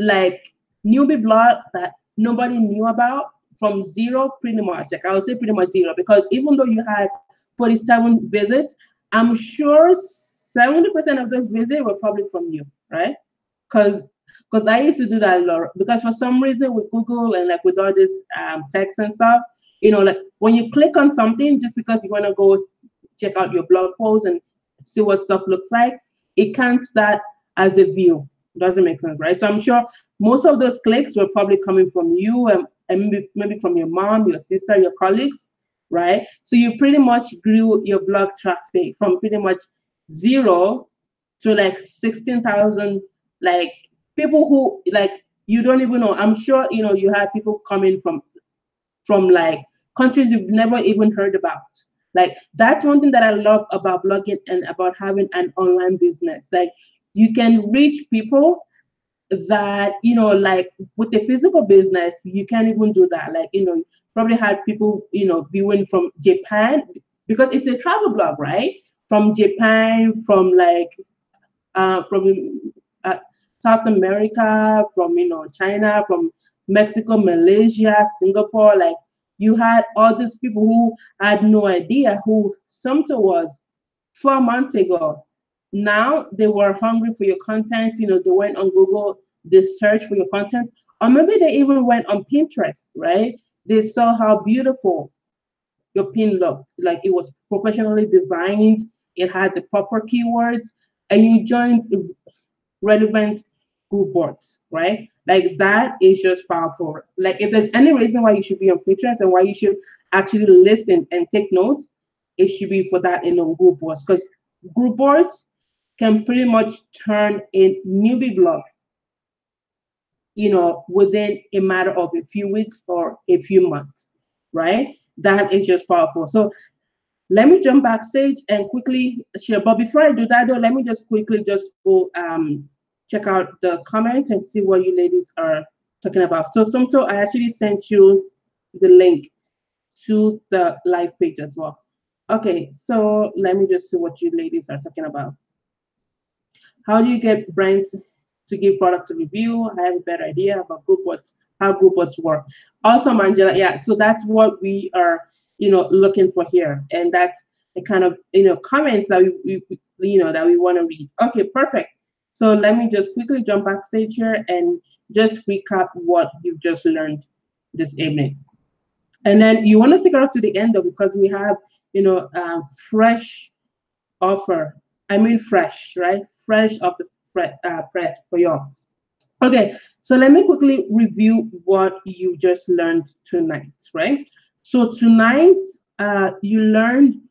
newbie blog that nobody knew about from zero, pretty much. Like I would say pretty much zero, because even though you had 47 visits, I'm sure 70% of those visits were probably from you, right? Because I used to do that a lot. Because for some reason with Google and like with all this text and stuff, like when you click on something, just because you want to go check out your blog post and see what stuff looks like, it counts that as a view. Doesn't make sense, right? So I'm sure most of those clicks were probably coming from you and maybe from your mom, your sister, your colleagues, right? So you pretty much grew your blog traffic from pretty much zero to like 16,000, like people who like you don't even know. I'm sure you had people coming from like countries you've never even heard about. Like that's one thing that I love about blogging and about having an online business. Like you can reach people that like with the physical business you can't even do that. Like probably had people viewing from Japan because it's a travel blog, right? From Japan, from uh, South America, from China, from Mexico, Malaysia, Singapore. Like you had all these people who had no idea who Somto was 4 months ago. Now they were hungry for your content. They went on Google, they searched for your content, or maybe they even went on Pinterest, right? They saw how beautiful your pin looked, like it was professionally designed, it had the proper keywords, and you joined relevant group boards, right? Like that is just powerful. Like if there's any reason why you should be on Pinterest and why you should actually listen and take notes, it should be for that group boards because group boards can pretty much turn a newbie blog, within a matter of a few weeks or a few months, right? That is just powerful. So let me jump backstage and quickly share. But before I do that, though, let me just quickly just go check out the comments and see what you ladies are talking about. So, Somto, I actually sent you the link to the live page as well. Okay, so let me just see what you ladies are talking about. How do you get brands to give products a review? I have a better idea about how group bots work. Awesome, Angela. Yeah, so that's what we are, looking for here, and that's the kind of comments that that we want to read. Okay, perfect. So let me just quickly jump backstage here and just recap what you've just learned this evening. And then you want to stick around to the end though, because we have fresh offer. I mean fresh, right? Fresh off the press for y'all. Okay, so let me quickly review what you just learned tonight, right? So tonight, you learned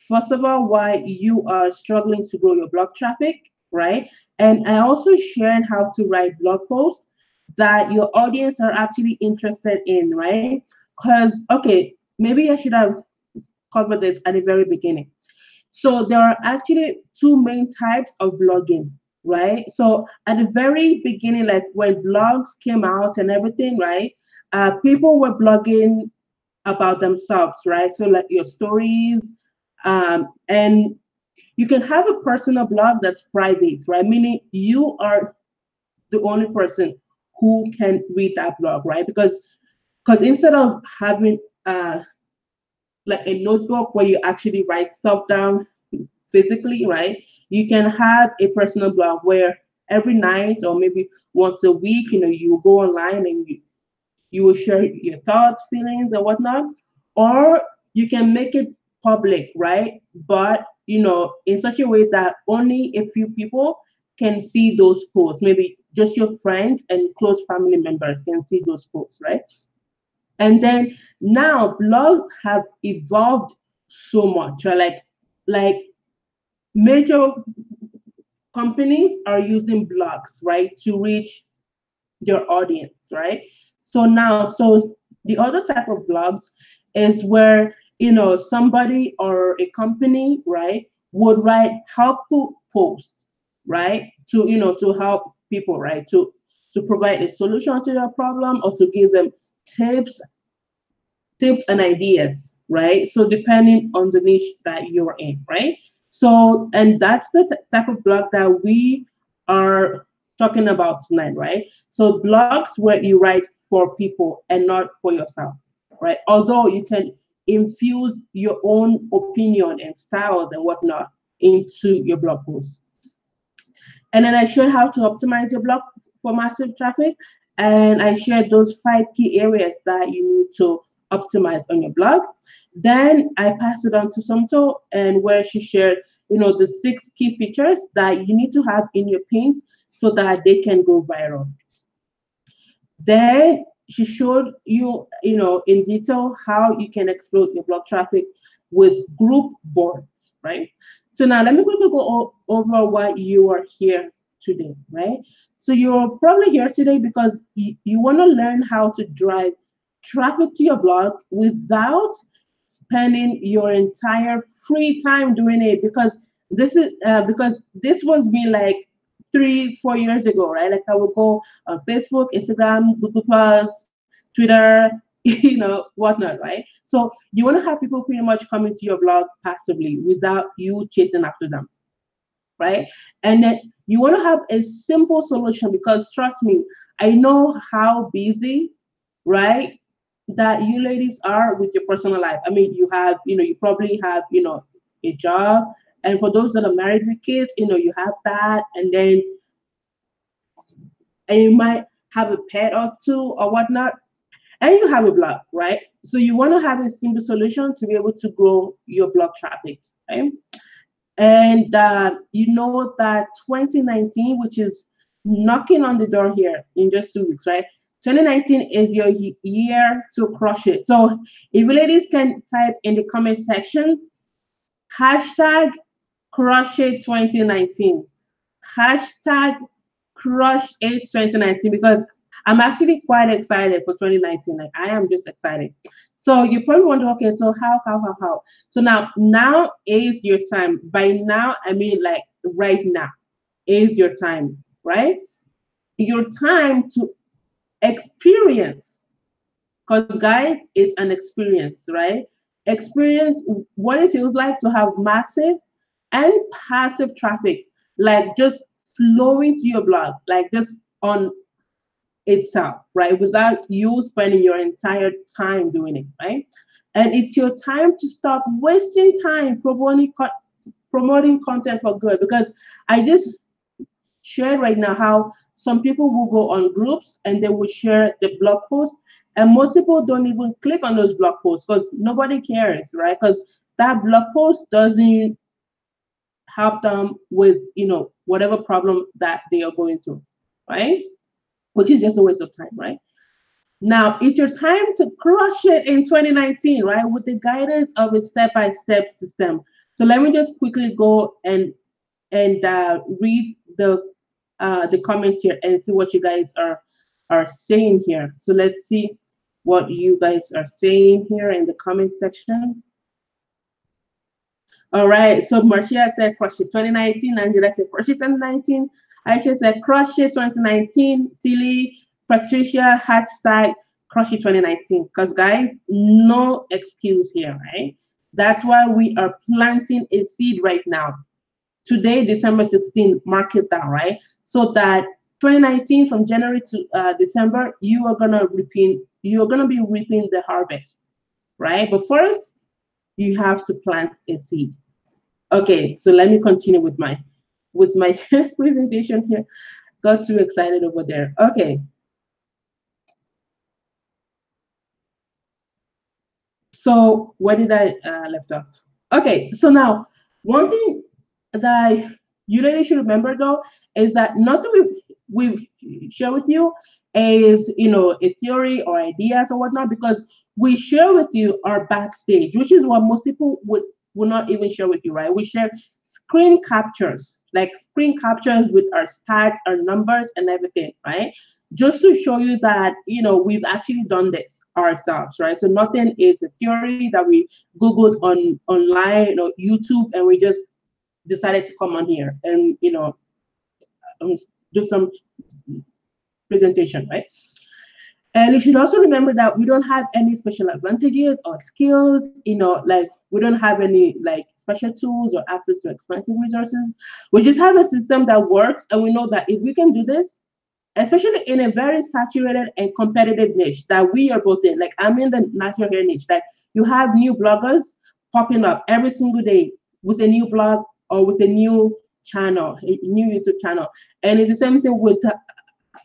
first of all why you are struggling to grow your blog traffic, right? And I also shared how to write blog posts that your audience are actually interested in, right? Because okay, maybe I should have covered this at the very beginning. So there are actually two main types of blogging, right? So at the very beginning, like when blogs came out and everything, right? People were blogging about themselves, right? So like your stories, and you can have a personal blog that's private, right? Meaning you are the only person who can read that blog, right? Because instead of having like a notebook where you actually write stuff down physically, right? You can have a personal blog where every night or maybe once a week, you go online and you will share your thoughts, feelings, and whatnot. Or you can make it public, right? But in such a way that only a few people can see those posts. Maybe just your friends and close family members can see those posts, right? And then now blogs have evolved so much, right? Like major companies are using blogs, right, to reach their audience, right? So the other type of blogs is where somebody or a company, right, would write helpful posts, right, to help people, right, to provide a solution to their problem or to give them tips tips and ideas, right? So depending on the niche that you're in, right? So, and that's the type of blog that we are talking about tonight, right? So blogs where you write for people and not for yourself, right? Although you can infuse your own opinion and styles and whatnot into your blog post. And then I showed how to optimize your blog for massive traffic. And I shared those 5 key areas that you need to optimize on your blog. Then I passed it on to Somto, and where she shared, the 6 key features that you need to have in your pins so that they can go viral. Then she showed you, in detail how you can explode your blog traffic with group boards, right? So now let me quickly go over why you are here today, right? So you're probably here today because you want to learn how to drive traffic to your blog without spending your entire free time doing it, because this was me like 3 4 years ago, right? Like I would go on Facebook, Instagram, Google Plus, Twitter, whatnot, right? So you want to have people pretty much coming to your blog passively without you chasing after them, right? And then you want to have a simple solution, because trust me, I know how busy, right, that you ladies are with your personal life. I mean, you probably have, a job. And for those that are married with kids, you have that. And you might have a pet or two or whatnot, and you have a blog, right? So you want to have a simple solution to be able to grow your blog traffic, right? And you know that 2019, which is knocking on the door here in just 2 weeks, right? 2019 is your year to crush it. So if you ladies can type in the comment section, hashtag crush it 2019. Hashtag crush it 2019, because I'm actually quite excited for 2019. Like I am just excited. So you probably wonder, okay, so how? So now is your time. By now, I mean like right now is your time, right? Your time to experience. Because guys, it's an experience, right? Experience what it feels like to have massive and passive traffic, like just flowing to your blog, like just on itself, right? Without you spending your entire time doing it, right? And it's your time to stop wasting time promoting content for good. Because I just shared right now how some people will go on groups and they will share the blog post, and most people don't even click on those blog posts because nobody cares, right? Because that blog post doesn't help them with whatever problem that they are going through, right? Which is just a waste of time, right? Now it's your time to crush it in 2019, right? With the guidance of a step-by-step system. So let me just quickly go and read the comment here and see what you guys are saying here. So let's see what you guys are saying here in the comment section. All right. So Marcia said crush it 2019. Angela said crush it 2019. Aisha said crush it 2019. Tilly, Patricia, hashtag crush it 2019. Because guys, no excuse here, right? That's why we are planting a seed right now. Today, December 16th, mark it down, right? So that 2019 from January to December, you are gonna be reaping the harvest, right? But first, you have to plant a seed. Okay, so let me continue with my presentation here. Got too excited over there. Okay. So where did I left off? Okay, so now one thing that you really should remember though is that nothing we share with you is a theory or ideas or whatnot, because we share with you our backstage, which is what most people would not even share with you, right? We share screen captures, like screen captures with our stats, our numbers, and everything, right? Just to show you that we've actually done this ourselves, right? So nothing is a theory that we googled online or YouTube, and we just decided to come on here and um, do some presentation, right? And you should also remember that we don't have any special advantages or skills, like we don't have any like special tools or access to expensive resources. We just have a system that works, and we know that if we can do this, especially in a very saturated and competitive niche that we are both in. Like I'm in the natural hair niche. Like you have new bloggers popping up every single day with a new blog or with a new channel, a new YouTube channel. And it's the same thing with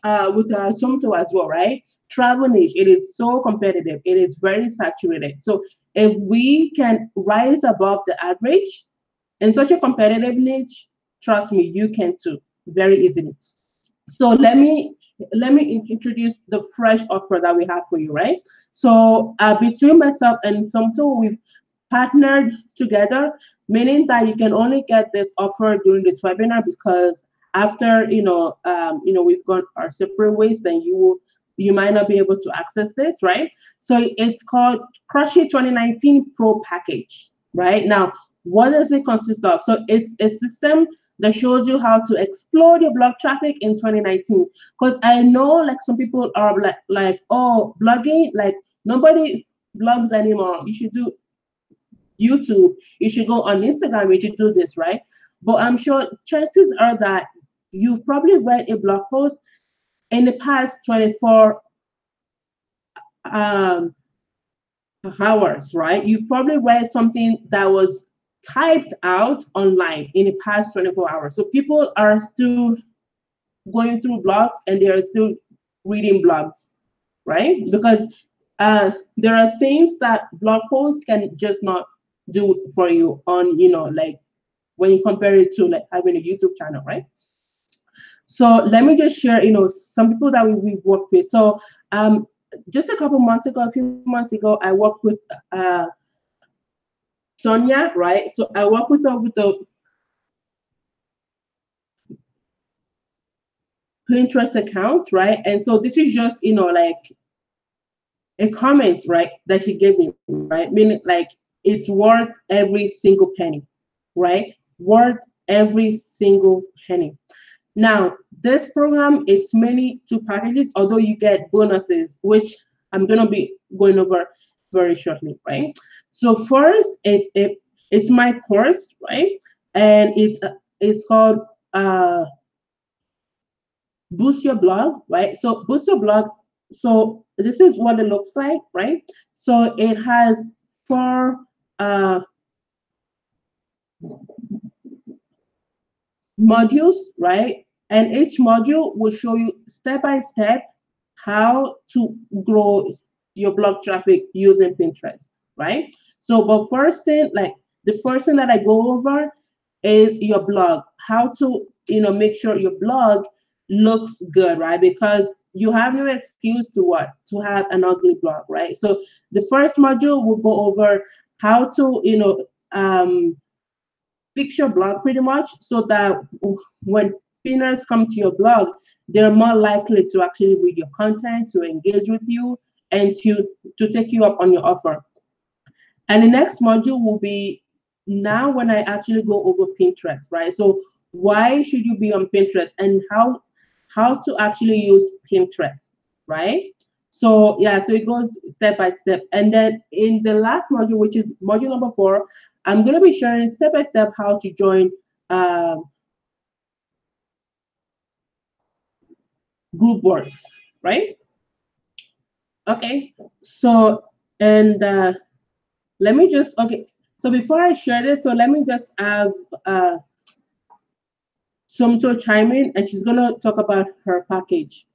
Somto as well, right? Travel niche, it is so competitive. It is very saturated. So if we can rise above the average in such a competitive niche, trust me, you can too, very easily. So let me introduce the fresh offer that we have for you, right? So between myself and Somto, we've partnered together, meaning that you can only get this offer during this webinar because after we've gone our separate ways, then you might not be able to access this, right? So it's called Crushy 2019 Pro Package, right? Now, what does it consist of? So it's a system that shows you how to explode your blog traffic in 2019. Because I know like some people are like, oh, blogging, like nobody blogs anymore. You should do YouTube, you should go on Instagram, you should do this, right? But I'm sure chances are that you've probably read a blog post in the past 24 um, hours, right? You probably read something that was typed out online in the past 24 hours. So people are still going through blogs and they are still reading blogs, right? Because there are things that blog posts can just not do for you on, like when you compare it to like having a YouTube channel, right? So let me just share, some people that we worked with. So just a couple months ago, a few months ago, I worked with uh, Sonia, right? So I work with her with the Pinterest account, right? And so this is just, like a comment, right, that she gave me, right? Meaning like it's worth every single penny, right? Worth every single penny. Now, this program, it's mainly two packages, although you get bonuses, which I'm gonna be going over very shortly, right? So first, it's my course, right? And it's called Boost Your Blog, right? So Boost Your Blog. So this is what it looks like, right? So it has four uh, modules, right? And each module will show you step by step how to grow your blog traffic using Pinterest, right? So, but first thing, like the first thing that I go over is your blog, how to, make sure your blog looks good, right? Because you have no excuse to what? To have an ugly blog, right? So the first module will go over how to, fix your blog pretty much so that when pinners come to your blog, they're more likely to actually read your content, to engage with you, and to take you up on your offer. And the next module will be now when I actually go over Pinterest, right? So why should you be on Pinterest and how to actually use Pinterest, right? So yeah, so it goes step by step. And then in the last module, which is module number 4, I'm gonna be sharing step by step how to join um, group boards, right? Okay. So and let me just okay. So before I share this, so let me just have uh, Somto chime in, and she's gonna talk about her package.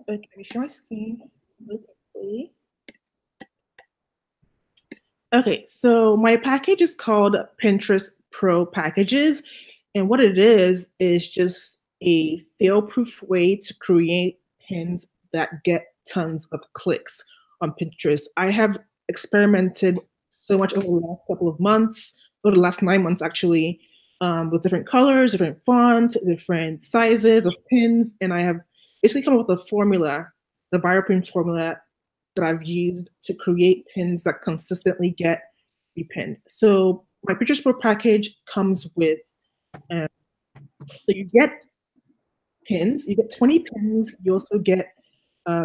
Okay, let me share my screen really quickly. Okay, so my package is called Pinterest Pro Packages. And what it is just a fail-proof way to create pins that get tons of clicks on Pinterest. I have experimented so much over the last couple of months, over the last 9 months actually, with different colors, different fonts, different sizes of pins. And I have basically come up with a formula, the viral pin formula that I've used to create pins that consistently get repinned. So my Pinterest Pro package comes with, um, so you get pins, you get 20 pins, you also get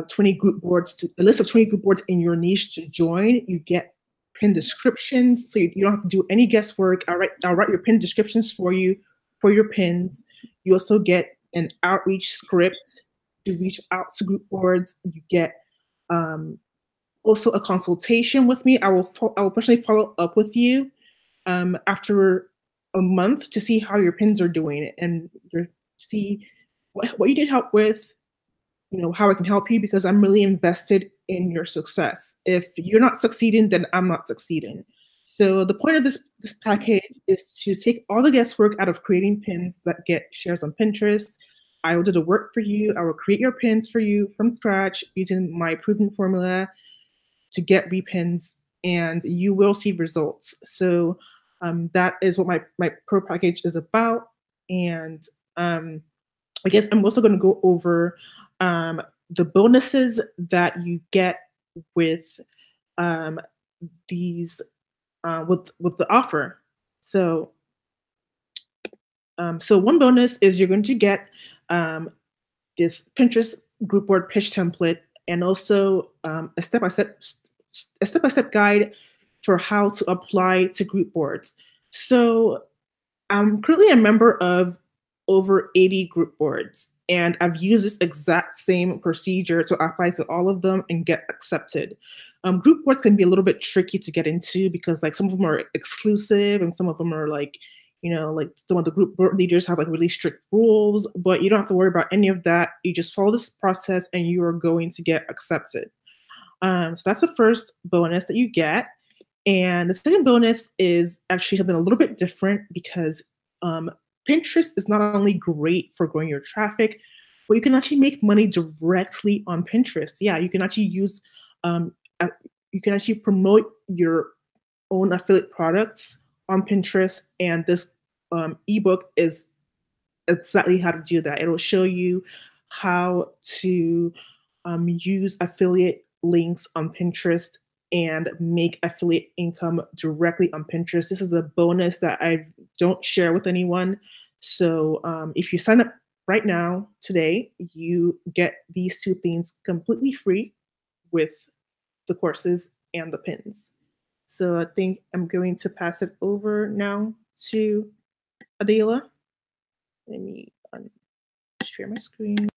20 group boards, a list of 20 group boards in your niche to join. You get pin descriptions, so you don't have to do any guesswork. I'll write your pin descriptions for you for your pins. You also get an outreach script to reach out to group boards. You get um, also a consultation with me. I will personally follow up with you after a month to see how your pins are doing and see what you need help with, how I can help you because I'm really invested in your success. If you're not succeeding, then I'm not succeeding. So the point of this package is to take all the guesswork out of creating pins that get shares on Pinterest. I will do the work for you. I will create your pins for you from scratch using my proven formula to get repins, and you will see results. So that is what my pro package is about. And um, I guess I'm also going to go over um, the bonuses that you get with um, these with the offer. So so one bonus is you're going to get um, this Pinterest group board pitch template and also a step by step guide for how to apply to group boards. So I'm currently a member of over 80 group boards, and I've used this exact same procedure to apply to all of them and get accepted. Group boards can be a little bit tricky to get into because like some of them are exclusive and some of them are like, like some of the group board leaders have like really strict rules, but you don't have to worry about any of that. You just follow this process and you are going to get accepted. So that's the first bonus that you get. And the second bonus is actually something a little bit different because um, Pinterest is not only great for growing your traffic, but you can actually make money directly on Pinterest. Yeah, you can actually um, uh, you can actually promote your own affiliate products on Pinterest, and this ebook is exactly how to do that. It'll show you how to use affiliate links on Pinterest and make affiliate income directly on Pinterest. This is a bonus that I don't share with anyone. So if you sign up right now, today, you get these two things completely free with the courses and the pins. So I think I'm going to pass it over now to Adela. Let me share my screen.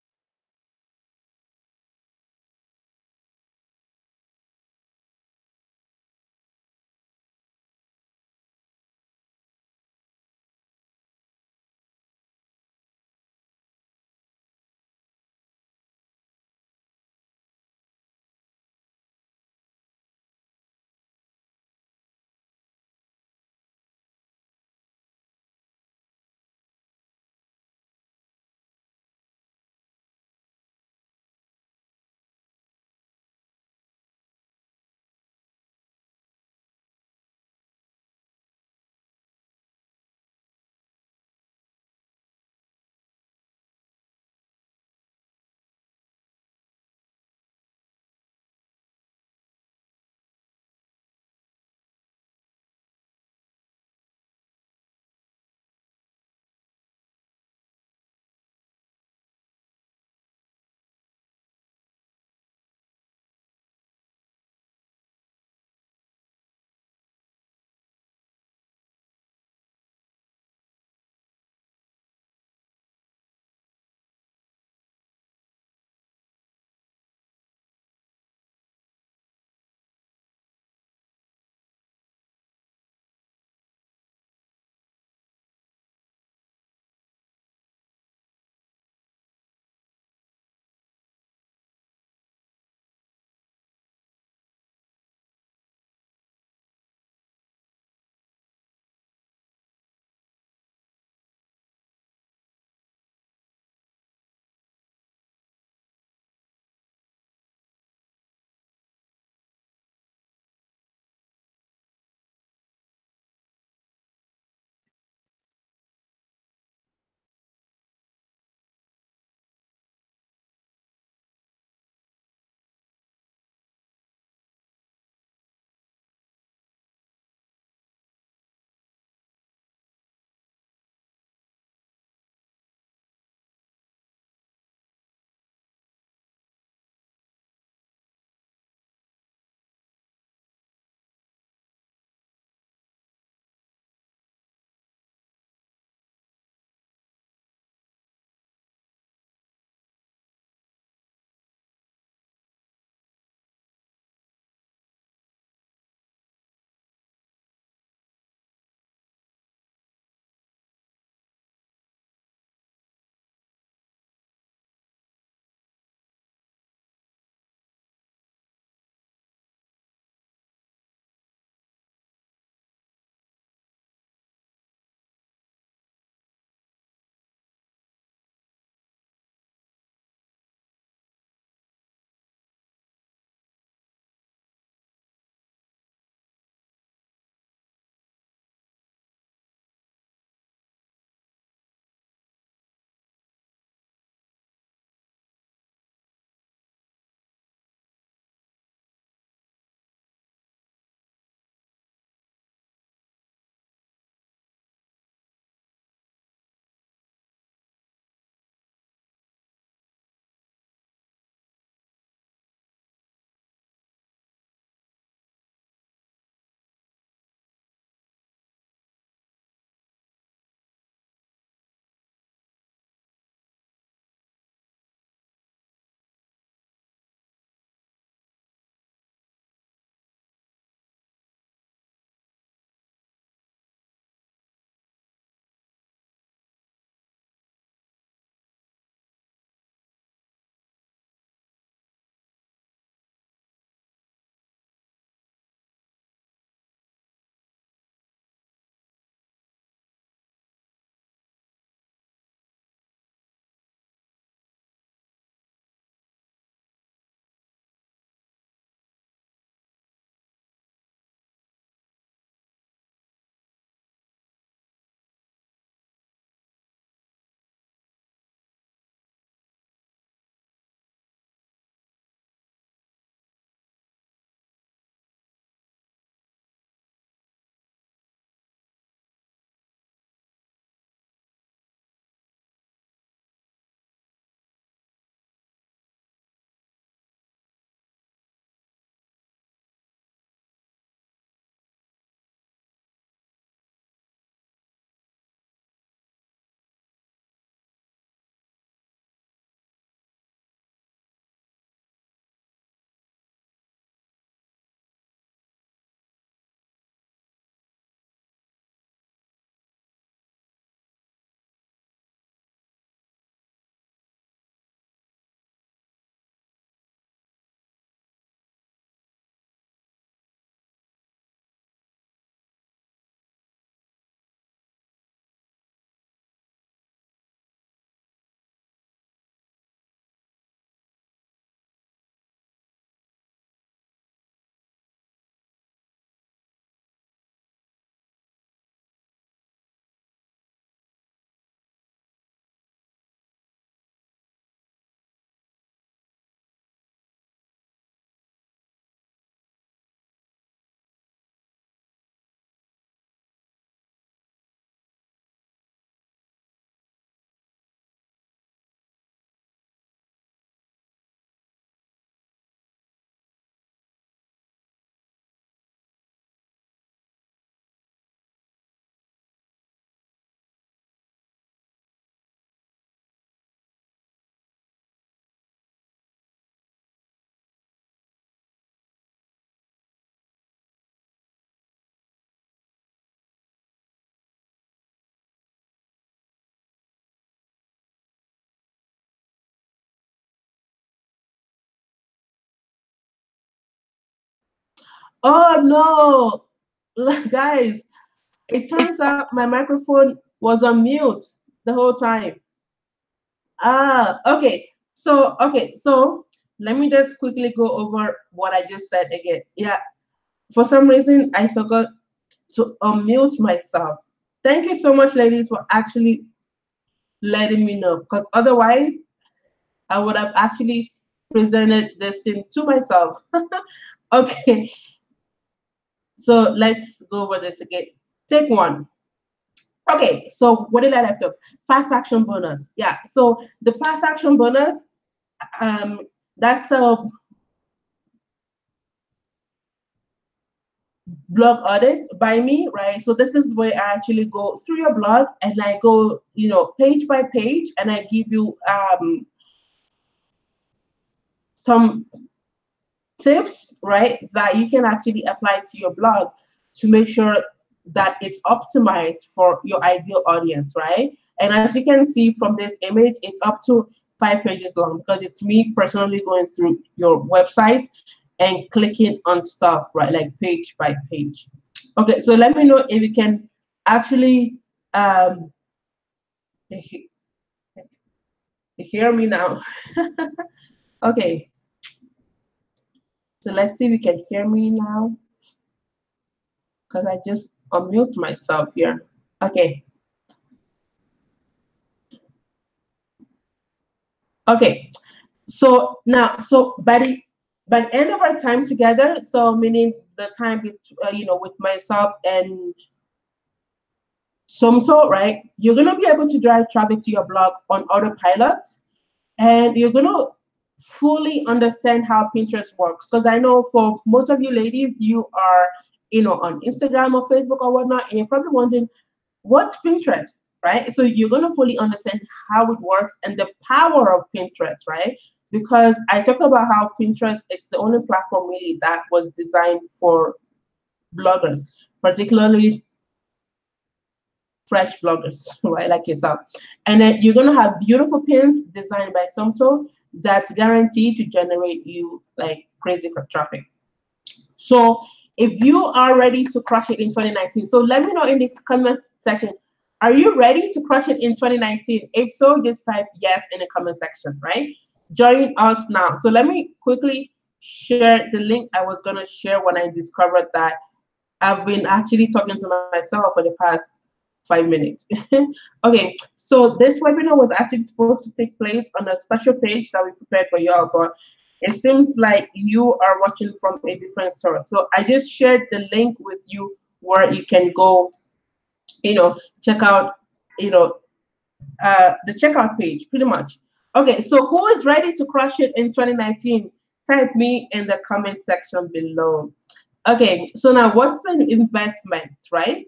Oh no, guys, it turns out my microphone was on mute the whole time. Ah, okay. So let me just quickly go over what I just said again. Yeah, for some reason I forgot to unmute myself. Thank you so much, ladies, for actually letting me know, because otherwise I would have actually presented this thing to myself. Okay, so let's go over this again. Take one. Okay, so what did I left off? Fast action bonus. Yeah, so the fast action bonus, um, that's a blog audit by me, right? So this is where I actually go through your blog and I go, page by page, and I give you some tips, right, that you can actually apply to your blog to make sure that it's optimized for your ideal audience, right? And as you can see from this image, it's up to 5 pages long because it's me personally going through your website and clicking on stuff, right, like page by page. Okay, so let me know if you can actually um, he- hear me now. Okay, so let's see if you can hear me now because I just unmute myself here. Okay. Okay. So now, so by the end of our time together, so meaning the time with myself and Somto, right? You're gonna be able to drive traffic to your blog on autopilot, and you're gonna fully understand how Pinterest works. Because I know for most of you ladies, you are on Instagram or Facebook or whatnot, and you're probably wondering what's Pinterest, right? So you're going to fully understand how it works and the power of Pinterest, right? Because I talked about how Pinterest, it's the only platform really that was designed for bloggers, particularly fresh bloggers, right, like yourself. And then you're going to have beautiful pins designed by Somto that's guaranteed to generate you like crazy traffic. So if you are ready to crush it in 2019, so let me know in the comment section. Are you ready to crush it in 2019? If so, just type yes in the comment section, right? Join us now. So let me quickly share the link I was going to share when I discovered that I've been actually talking to myself for the past 5 minutes. Okay, so this webinar was actually supposed to take place on a special page that we prepared for y'all, but it seems like you are watching from a different source. So I just shared the link with you where you can go, check out, the checkout page, pretty much. Okay, so who is ready to crush it in 2019? Type me in the comment section below. Okay, so now what's an investment, right?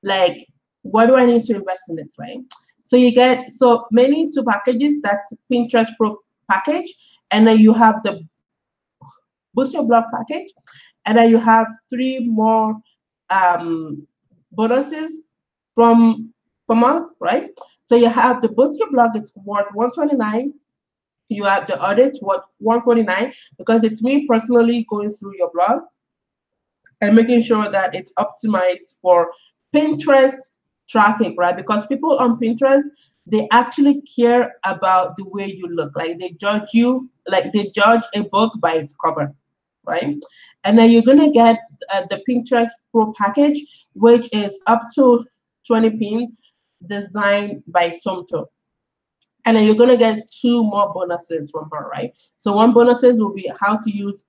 Like, what do I need to invest in this, right? So you get so many two packages. That's Pinterest Pro package, and then you have the Boost Your Blog package, and then you have three more um, bonuses from from us, right? So you have the Boost Your Blog. It's worth 129. You have the audit worth 149 because it's me personally going through your blog and making sure that it's optimized for Pinterest traffic, right? Because people on Pinterest, they actually care about the way you look. Like they judge you, like they judge a book by its cover, right? And then you're gonna get the Pinterest Pro package, which is up to 20 pins designed by Somto. And then you're gonna get two more bonuses from her, right? So one bonuses will be how to use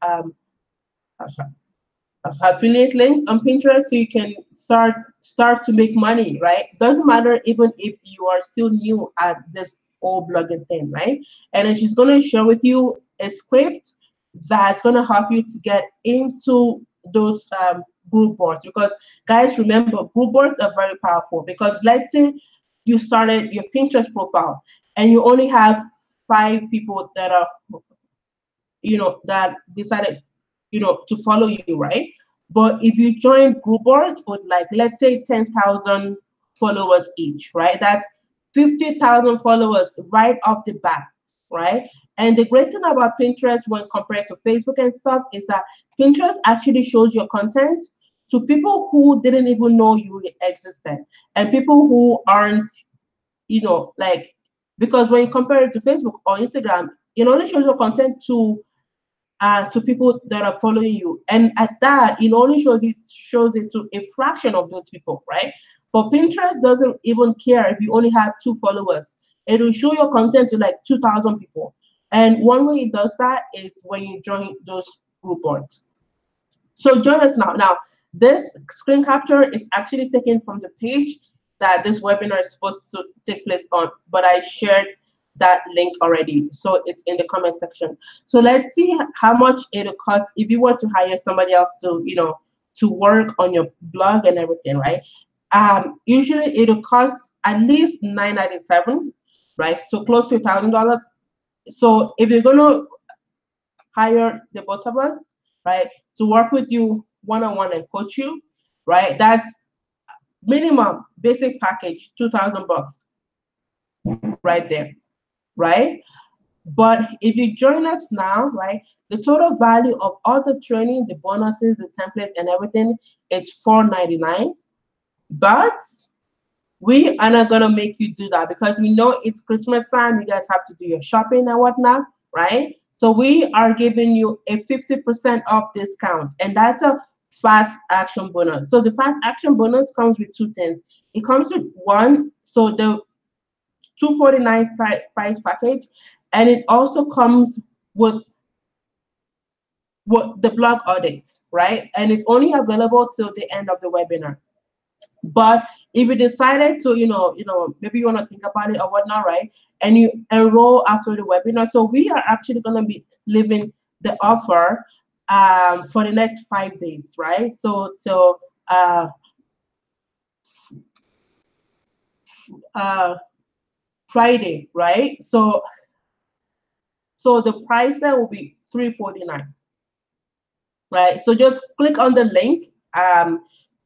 affiliate links on Pinterest so you can start to make money, right? Doesn't matter even if you are still new at this whole blogging thing, right? And then she's gonna share with you a script that's gonna help you to get into those group boards. Because guys, remember, group boards are very powerful. Because let's say you started your Pinterest profile and you only have 5 people that are that decided to follow you, right? But if you join group boards with like let's say 10,000 followers each, right? That's 50,000 followers right off the bat, right? And the great thing about Pinterest when compared to Facebook and stuff is that Pinterest actually shows your content to people who didn't even know you existed, and people who aren't, like, because when you compare it to Facebook or Instagram, it only shows your content to people that are following you, and at that, it only shows it to a fraction of those people, right? But Pinterest doesn't even care if you only have 2 followers. It will show your content to like 2,000 people, and one way it does that is when you join those group boards. So join us now. Now, this screen capture is actually taken from the page that this webinar is supposed to take place on, but I shared that link already. So it's in the comment section. So let's see how much it'll cost if you want to hire somebody else to work on your blog and everything, right? Usually it'll cost at least $997, right? So close to $1,000. So if you're gonna hire the both of us, right, to work with you one-on-one and coach you, right? That's minimum basic package, $2,000 right there, right? But if you join us now, right, the total value of all the training, the bonuses, the template, and everything, it's $499. But we are not gonna make you do that because we know it's Christmas time. You guys have to do your shopping and whatnot, right? So we are giving you a 50% off discount, and that's a fast action bonus. So the fast action bonus comes with two things. It comes with one, so the 249 price package, and it also comes with what the blog audit, right? And it's only available till the end of the webinar. But if you decided to, maybe you want to think about it or whatnot, right? And you enroll after the webinar. So we are actually going to be leaving the offer for the next 5 days, right? So Friday, right? So the price there will be $349, right? So just click on the link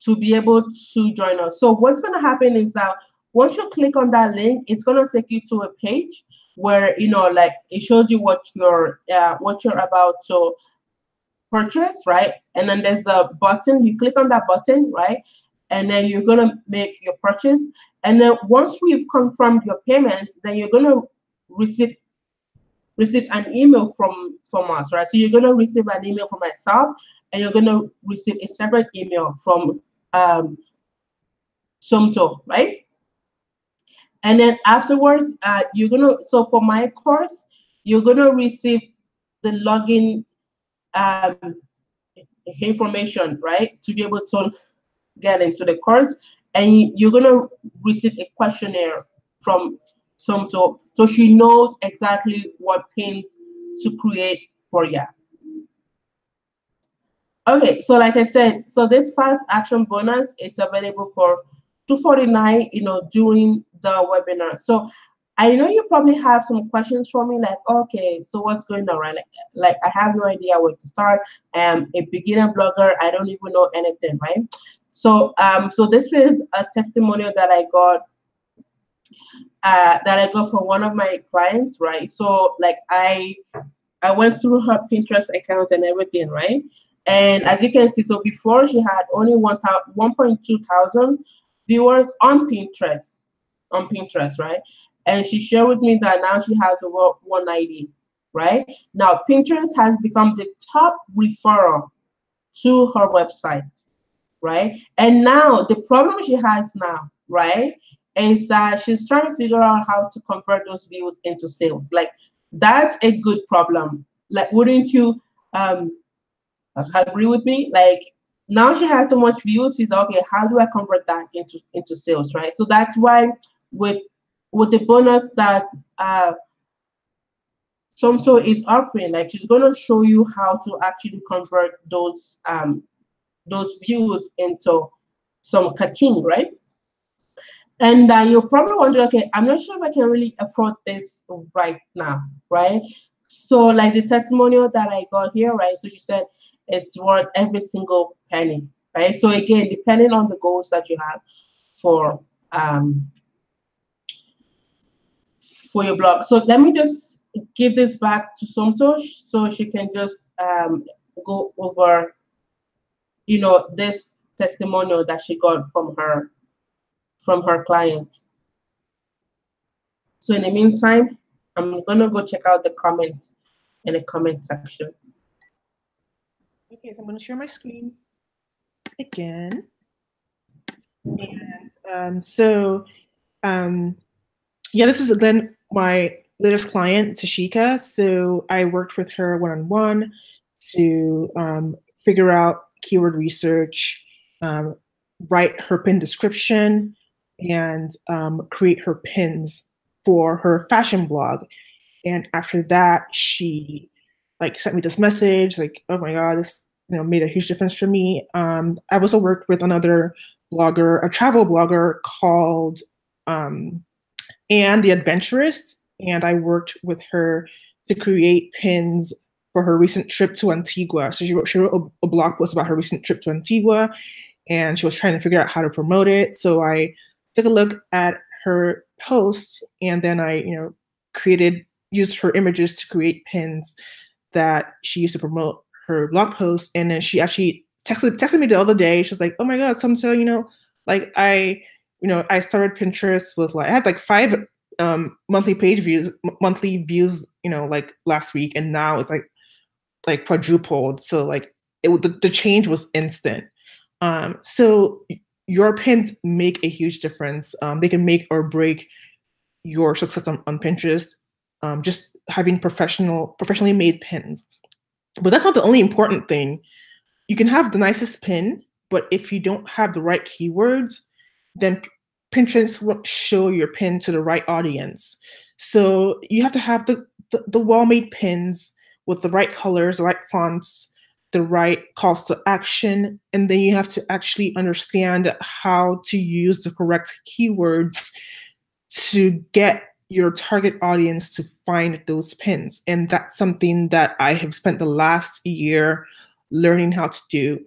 to be able to join us. So what's going to happen is that once you click on that link, it's going to take you to a page where like it shows you what you're about to purchase, right? And then there's a button. You click on that button, right? And then you're going to make your purchase. And then once we've confirmed your payment, then you're going to receive an email from us, right? So you're going to receive an email from myself, and you're going to receive a separate email from Somto, right? And then afterwards, so for my course, you're gonna receive the login information, right, to be able to get into the course, and you're gonna receive a questionnaire from Somto, so she knows exactly what pins to create for you. Okay, so like I said, so this fast action bonus, it's available for $249, during the webinar. So I know you probably have some questions for me, like, okay, so what's going on, right? Like I have no idea where to start. I'm a beginner blogger. I don't even know anything, right? So so this is a testimonial that I got from one of my clients, right? So like I went through her Pinterest account and everything, right? And as you can see, so before she had only 1.2 thousand viewers on Pinterest, right? And she shared with me that now she has over 190, right? Now Pinterest has become the top referral to her website, right? And now the problem she has now, right, is that she's trying to figure out how to convert those views into sales. Like that's a good problem. Like, wouldn't you agree with me? Like now she has so much views, she's like, okay, how do I convert that into sales, right? So that's why with the bonus that Somto is offering, like she's gonna show you how to actually convert those views into some catching, right? And you're probably wondering, okay, I'm not sure if I can really afford this right now, right? So like the testimonial that I got here, right? So she said it's worth every single penny, right? So again, depending on the goals that you have for your blog. So let me just give this back to Somto so she can just go over, this testimonial that she got from her client. So in the meantime, I'm gonna go check out the comments in the comment section. Okay, so I'm going to share my screen again. And yeah, this is again my latest client, Tashika. So I worked with her one-on-one to figure out keyword research, write her pin description, and create her pins for her fashion blog. And after that, she like sent me this message, like, oh my God, this made a huge difference for me. I've also worked with another blogger, a travel blogger called Anne the Adventurist, and I worked with her to create pins for her recent trip to Antigua. So she wrote a blog post about her recent trip to Antigua, and she was trying to figure out how to promote it. So I took a look at her posts, and then I, used her images to create pins that she used to promote her blog post. And then she actually texted me the other day. She was like, "Oh my God, so like I started Pinterest with I had like 5 monthly monthly views, like last week, and now it's like quadrupled. So like the change was instant." So your pins make a huge difference. They can make or break your success on Pinterest. Just having professionally made pins. But that's not the only important thing. You can have the nicest pin, but if you don't have the right keywords, then Pinterest won't show your pin to the right audience. So you have to have the well-made pins with the right colors, the right fonts, the right calls to action, and then you have to actually understand how to use the correct keywords to get your target audience to find those pins. And that's something that I have spent the last year learning how to do.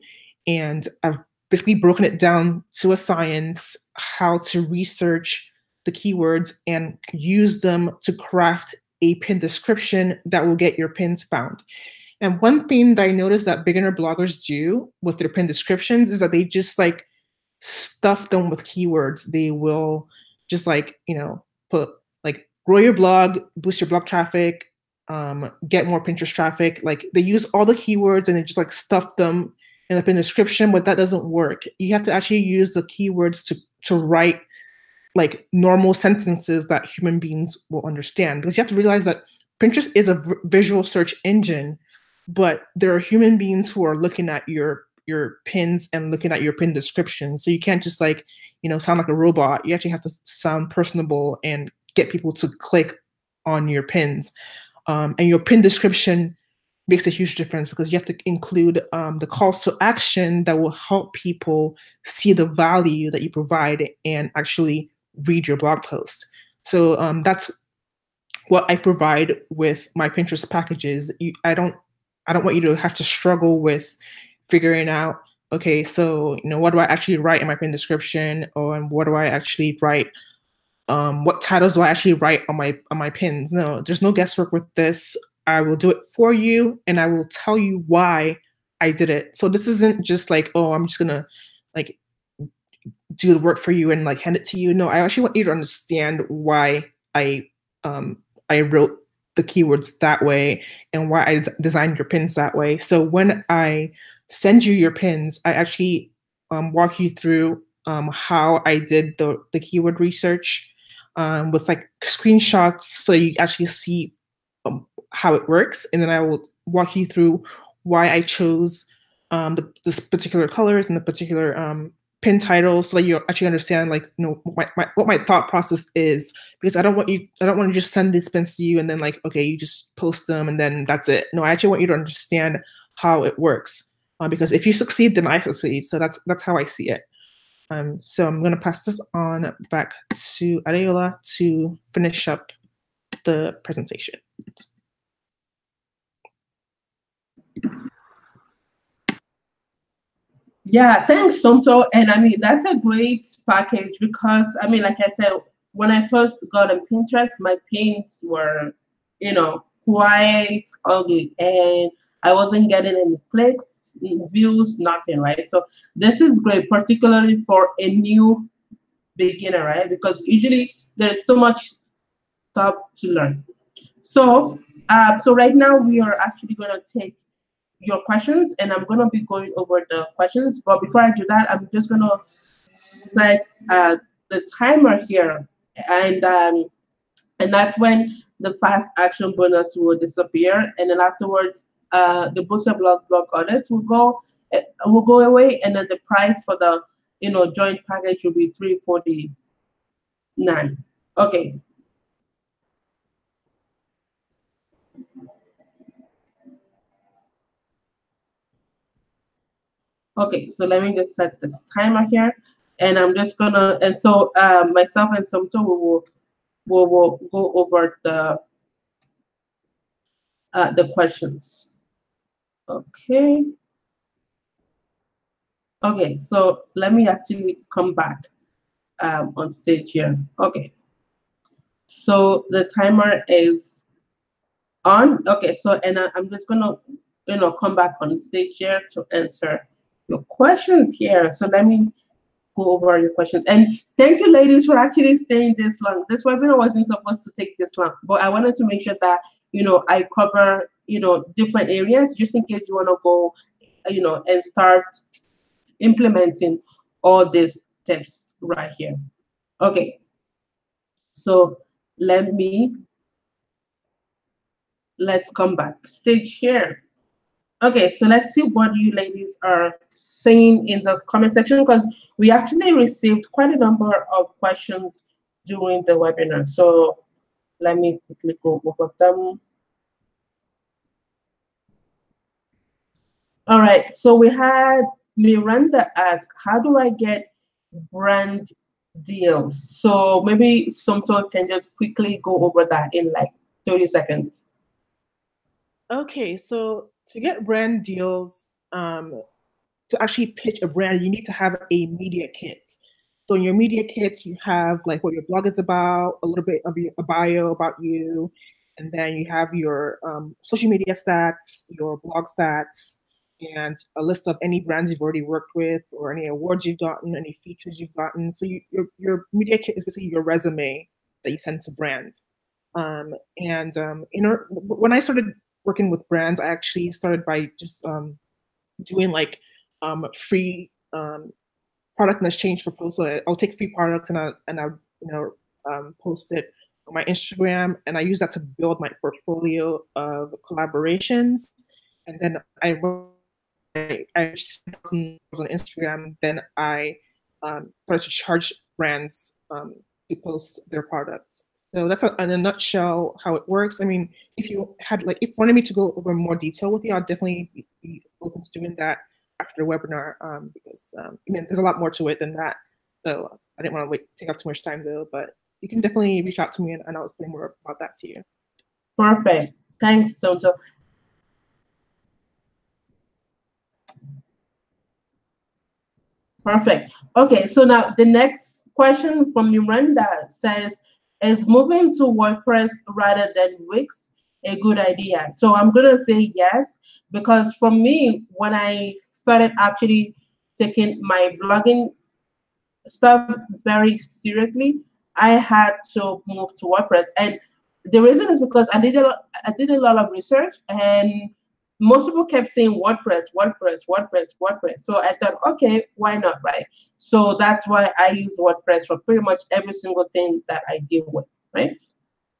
And I've basically broken it down to a science, how to research the keywords and use them to craft a pin description that will get your pins found. And one thing that I noticed that beginner bloggers do with their pin descriptions is that they just like stuff them with keywords. They will just put like grow your blog, boost your blog traffic, get more Pinterest traffic. Like they use all the keywords and they just like stuff them in the pin description, but that doesn't work. You have to actually use the keywords to write like normal sentences that human beings will understand, because you have to realize that Pinterest is a visual search engine, but there are human beings who are looking at your pins and looking at your pin description. So you can't just sound like a robot. You actually have to sound personable and get people to click on your pins. And your pin description makes a huge difference because you have to include the calls to action that will help people see the value that you provide and actually read your blog post. So that's what I provide with my Pinterest packages. I don't want you to have to struggle with figuring out, okay, so what do I actually write in my pin description, or what do I actually write? What titles do I actually write on my pins? No, there's no guesswork with this. I will do it for you, and I will tell you why I did it. So this isn't just like, oh, I'm just gonna like do the work for you and like hand it to you. No, I actually want you to understand why I wrote the keywords that way and why I designed your pins that way. So when I send you your pins, I actually walk you through how I did the keyword research with like screenshots so you actually see how it works. And then I will walk you through why I chose this particular colors and the particular pin title, so that you actually understand what my thought process is, because I don't want to just send these pins to you and then like, okay, you just post them and then that's it. No, I actually want you to understand how it works, because if you succeed, then I succeed. So that's how I see it. So I'm going to pass this on back to Adeola to finish up the presentation. Yeah, thanks, Somto. And I mean, that's a great package because, I mean, like I said, when I first got on Pinterest, my pins were quite ugly, and I wasn't getting any clicks, views, nothing, right? So this is great, particularly for a new beginner, right? Because usually there's so much stuff to learn. So, so right now we are actually going to take your questions, and I'm going to be going over the questions. But before I do that, I'm just going to set the timer here, and um, and that's when the fast action bonus will disappear, and then afterwards, the booster block audits will go away, and then the price for the joint package will be 349. Okay, okay, so let me just set the timer here, and I'm just gonna, and so myself and Somto will go over the questions. Okay, okay, so let me actually come back on stage here. Okay, so the timer is on. Okay, so I'm just gonna come back on stage here to answer your questions here. So let me go over your questions. And thank you, ladies, for actually staying this long. This webinar wasn't supposed to take this long, but I wanted to make sure that I cover different areas just in case you want to go and start implementing all these tips right here. Okay, so let me let's come back stage here. Okay, so let's see what you ladies are saying in the comment section, because we actually received quite a number of questions during the webinar. So let me quickly go over them. All right, so we had Miranda ask, how do I get brand deals? So maybe Somto can just quickly go over that in like 30 seconds. Okay, so to get brand deals, to actually pitch a brand, you need to have a media kit. So in your media kit, you have like what your blog is about, a little bit of a bio about you, and then you have your social media stats, your blog stats, and a list of any brands you've already worked with or any awards you've gotten, any features you've gotten. So your media kit is basically your resume that you send to brands. When I started working with brands, I actually started by just doing like free product in exchange for posts. So I'll take free products and I post it on my Instagram, and I use that to build my portfolio of collaborations. And then I reached 10,000 on Instagram. Then I started to charge brands to post their products. So that's in a nutshell how it works. I mean, if you wanted me to go over more detail with you, I'd definitely be open to doing that after the webinar, because I mean, there's a lot more to it than that. So I didn't want to take up too much time though, but you can definitely reach out to me and I'll explain more about that to you. Perfect. Thanks, Soto. Perfect. Okay, so now the next question from Miranda says, is moving to WordPress rather than Wix a good idea? So I'm gonna say yes, because for me, when I started actually taking my blogging stuff very seriously, I had to move to WordPress. And the reason is because I did a lot of research, and most people kept saying WordPress, WordPress, WordPress, WordPress. So I thought, okay, why not, right? So that's why I use WordPress for pretty much every single thing that I deal with, right?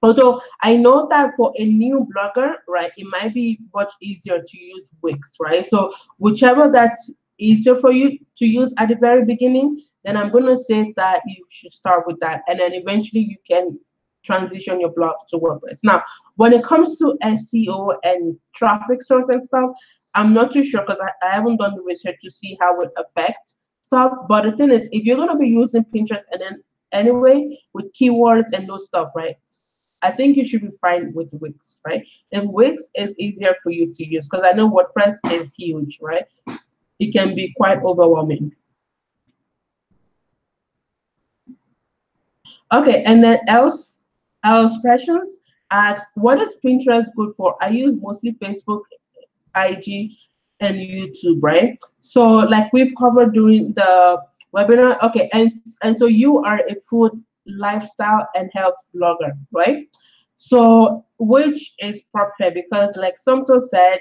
Although I know that for a new blogger, right, it might be much easier to use Wix, right? So whichever that's easier for you to use at the very beginning, then I'm going to say that you should start with that. And then eventually you can transition your blog to WordPress. Now, when it comes to SEO and traffic source and stuff, I'm not too sure because I haven't done the research to see how it affects stuff. But the thing is, if you're going to be using Pinterest and then anyway with keywords and those stuff, right? I think you should be fine with Wix, right? And Wix is easier for you to use because I know WordPress is huge, right? It can be quite overwhelming. Okay, and then else questions. asks, what is Pinterest good for? I use mostly Facebook, IG, and YouTube, right? So like we've covered during the webinar. Okay, and so you are a food, lifestyle, and health blogger, right? So which is perfect because like Somto said,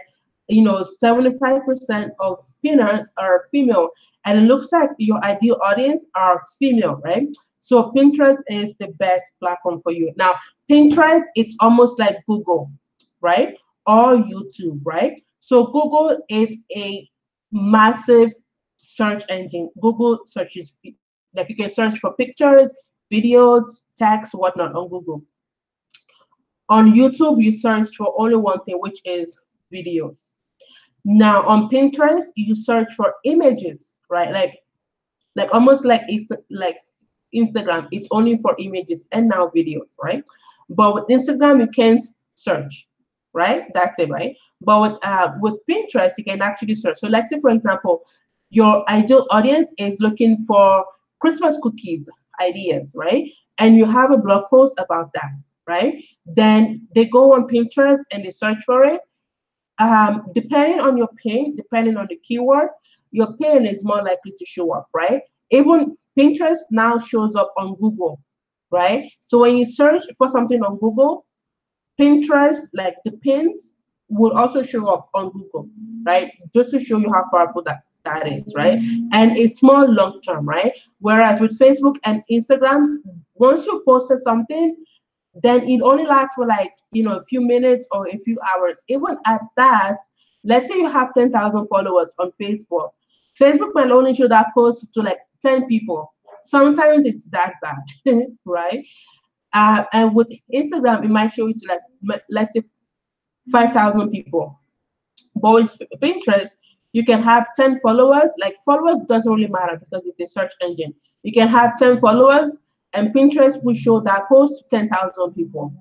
75% of pinners are female, and it looks like your ideal audience are female, right? So Pinterest is the best platform for you. Now, Pinterest, it's almost like Google, right? Or YouTube, right? So Google is a massive search engine. Google searches, like you can search for pictures, videos, text, whatnot on Google. On YouTube, you search for only one thing, which is videos. Now on Pinterest, you search for images, right? Like almost like it's like Instagram, it's only for images and now videos, right? But with Instagram, you can't search, right? That's it, right? But with Pinterest, you can actually search. So let's say, for example, your ideal audience is looking for Christmas cookies ideas, right? And you have a blog post about that, right? Then they go on Pinterest and they search for it. Depending on your pin, depending on the keyword, your pin is more likely to show up, right? Even Pinterest now shows up on Google, right? So when you search for something on Google, Pinterest, like the pins, will also show up on Google, right? Just to show you how powerful that is, right? And it's more long term, right? Whereas with Facebook and Instagram, once you posted something, then it only lasts for like a few minutes or a few hours. Even at that, let's say you have 10,000 followers on Facebook. Facebook might only show that post to like 10 people. Sometimes it's that bad, right? And with Instagram, it might show you to like let's say 5,000 people. But with Pinterest, you can have 10 followers. Like followers doesn't really matter because it's a search engine. You can have 10 followers, and Pinterest will show that post to 10,000 people,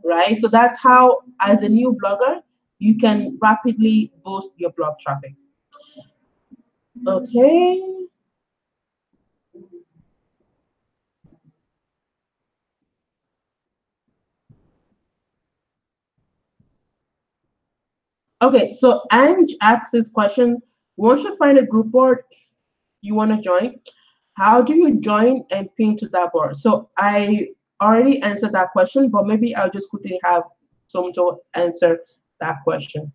right? So that's how, as a new blogger, you can rapidly boost your blog traffic. Okay. Okay, so Ange asks this question: once you find a group board you want to join, how do you join and pin to that board? So I already answered that question, but maybe I'll just quickly have Somto answer that question.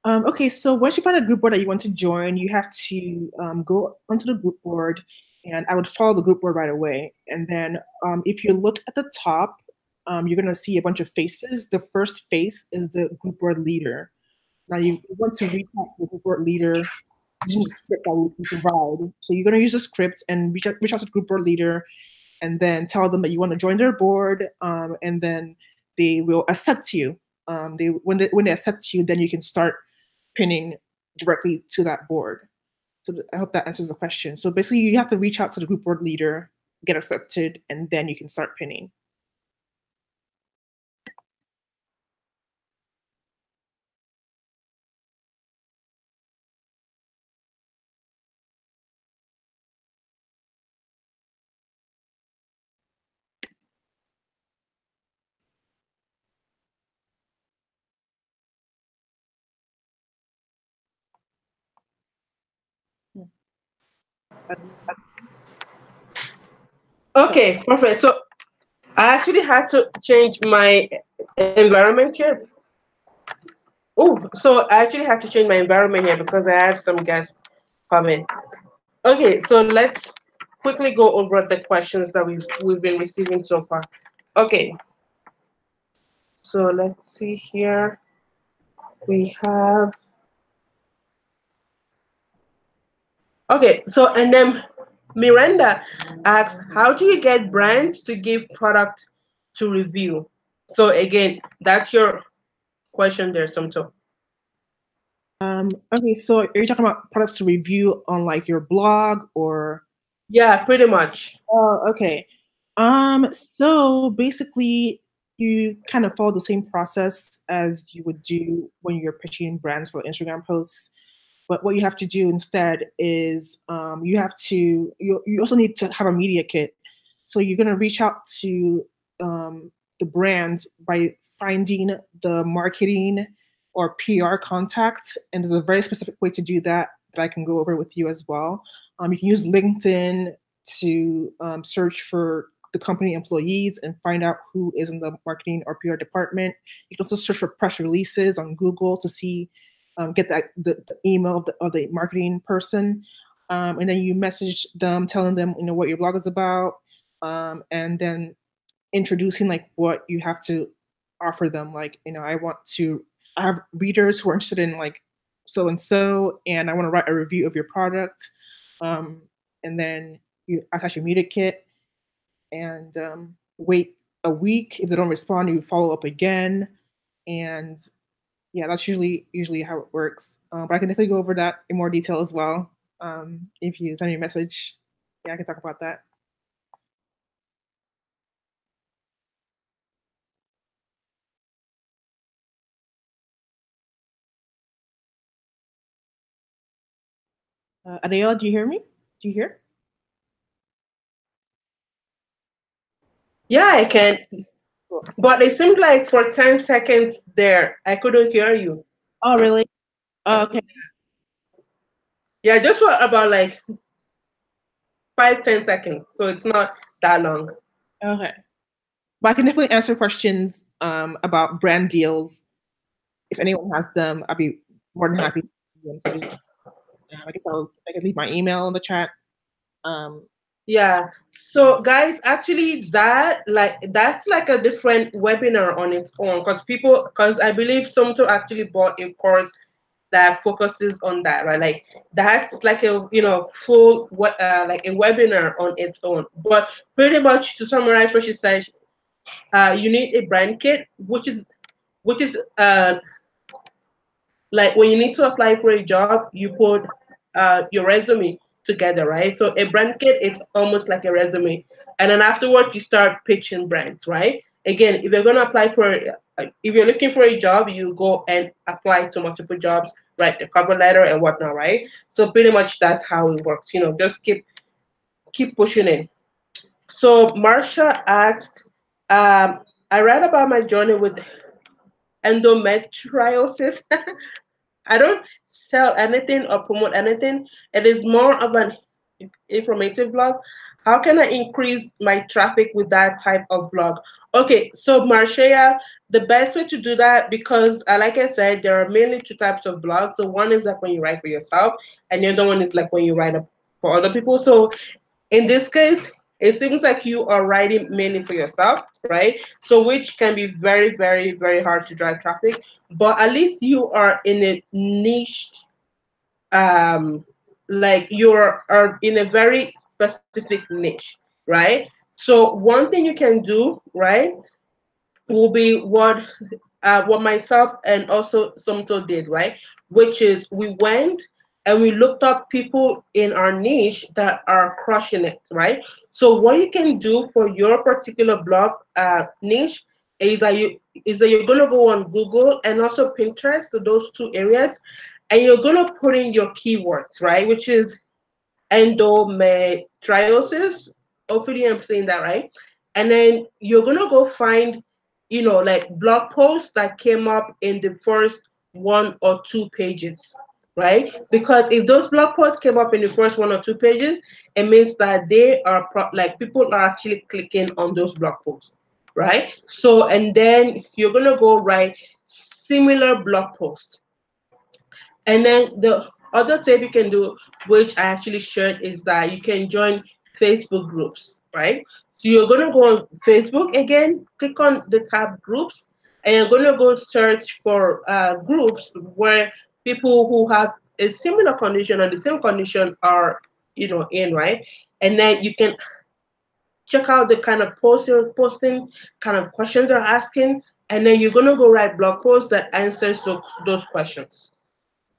Okay, so once you find a group board that you want to join, you have to go onto the group board, and I would follow the group board right away. And then if you look at the top, you're going to see a bunch of faces. The first face is the group board leader. Now you want to reach out to the group board leader using the script that we provide. So you're going to use the script and reach out to the group board leader, and then tell them that you want to join their board, and then they will accept you. When they accept you, then you can start pinning directly to that board. So I hope that answers the question. So basically, you have to reach out to the group board leader, get accepted, and then you can start pinning. Okay, perfect. So I actually had to change my environment here. Oh, so I actually had to change my environment here because I had some guests coming. Okay, so let's quickly go over the questions that we've been receiving so far. Okay, so let's see here. We have okay, so and then Miranda asks, how do you get brands to give product to review? So again, that's your question there, Somto. Okay, so are you talking about products to review on like your blog or? Yeah, pretty much. Oh, okay. So basically, you kind of follow the same process as you would do when you're pitching brands for Instagram posts. But what you have to do instead is you also need to have a media kit. So you're going to reach out to the brand by finding the marketing or PR contact. And there's a very specific way to do that that I can go over with you as well. You can use LinkedIn to search for the company employees and find out who is in the marketing or PR department. You can also search for press releases on Google to see, get the email of the marketing person. And then you message them telling them what your blog is about, and then introducing like what you have to offer them. Like, I have readers who are interested in like so and so, and I want to write a review of your product. And then you attach your media kit and wait a week. If they don't respond, you follow up again. And yeah, that's usually how it works. But I can definitely go over that in more detail as well. If you send me a message, yeah, I can talk about that. Adele, do you hear me? Do you hear? Yeah, I can. Cool. But it seemed like for 10 seconds there, I couldn't hear you. Oh, really? Oh, okay. Yeah, just for about like 5, 10 seconds. So it's not that long. Okay. But I can definitely answer questions about brand deals. If anyone has them, I'd be more than happy to do them. So just, I guess I can leave my email in the chat. Um, Yeah. So guys, actually that's like a different webinar on its own because I believe Somto actually bought a course that focuses on that, right? Like that's like a full what like a webinar on its own. But pretty much to summarize what she said, you need a brand kit, which is like when you need to apply for a job, you put your resume together, right? So a brand kit, it's almost like a resume, and then afterwards you start pitching brands, right? Again, if you're going to apply for, if you're looking for a job, you go and apply to multiple jobs, write the cover letter and whatnot, right? So pretty much that's how it works. Just keep pushing it. So Marsha asked, I read about my journey with endometriosis. I don't sell anything or promote anything. It is more of an informative blog. How can I increase my traffic with that type of blog? Okay, so Marshaya, the best way to do that, because like I said, there are mainly two types of blogs. So one is like when you write for yourself, and the other one is like when you write for other people. So in this case, it seems like you are writing mainly for yourself, right? So which can be very, very, very hard to drive traffic. But at least you are in a niche, um, like are in a very specific niche, right? So one thing you can do, right, will be what myself and also Somto did, right? Which is we went and we looked up people in our niche that are crushing it, right? So what you can do for your particular blog niche is that you're gonna go on Google and also Pinterest, to those two areas, and you're gonna put in your keywords, right? Which is endometriosis. Hopefully, I'm saying that right. And then you're gonna go find, like blog posts that came up in the first 1 or 2 pages, right? Because if those blog posts came up in the first 1 or 2 pages, it means that they are like people are actually clicking on those blog posts, right? So, and then you're gonna go write similar blog posts, and then the other tip you can do, which I actually shared, is that you can join Facebook groups, right? So you're gonna go on Facebook again, click on the tab groups, and you're gonna go search for groups where people who have a similar condition or the same condition are, in, right? And then you can check out the kind of posts you're posting, kind of questions they're asking, and then you're gonna go write blog posts that answers those questions,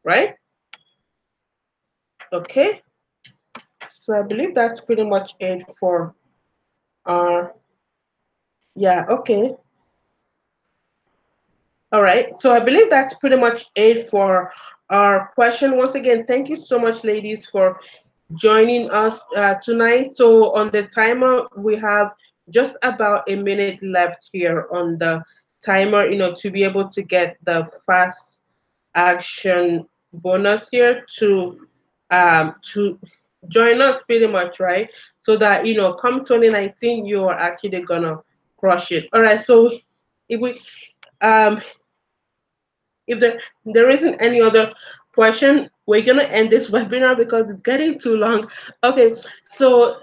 right? Okay, so I believe that's pretty much it for our, yeah, okay. All right, so I believe that's pretty much it for our question. Once again, thank you so much, ladies, for joining us tonight. So on the timer, we have just about a minute left here on the timer, to be able to get the fast action bonus here to join us pretty much, right? So that come 2019 you are actually gonna crush it. All right, so if we um if there isn't any other question, we're gonna end this webinar because it's getting too long. Okay, so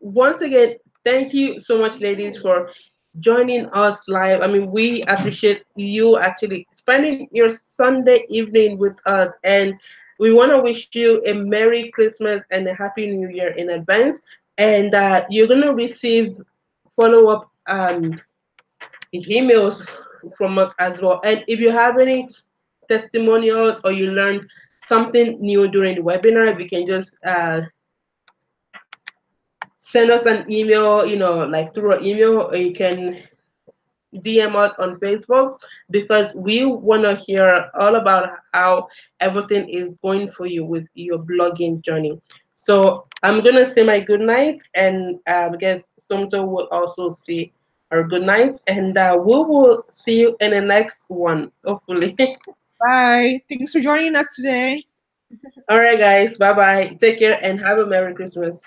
once again, thank you so much, ladies, for joining us live. I mean, we appreciate you actually spending your Sunday evening with us, and we want to wish you a Merry Christmas and a Happy New Year in advance. And you're gonna receive follow-up emails from us as well. And if you have any testimonials or you learned something new during the webinar, we can just send us an email, like through an email, or you can DM us on Facebook because we want to hear all about how everything is going for you with your blogging journey. So I'm going to say my good night, and I guess Somto will also say our good night, and we will see you in the next one, hopefully. Bye. Thanks for joining us today. All right, guys. Bye bye. Take care and have a Merry Christmas.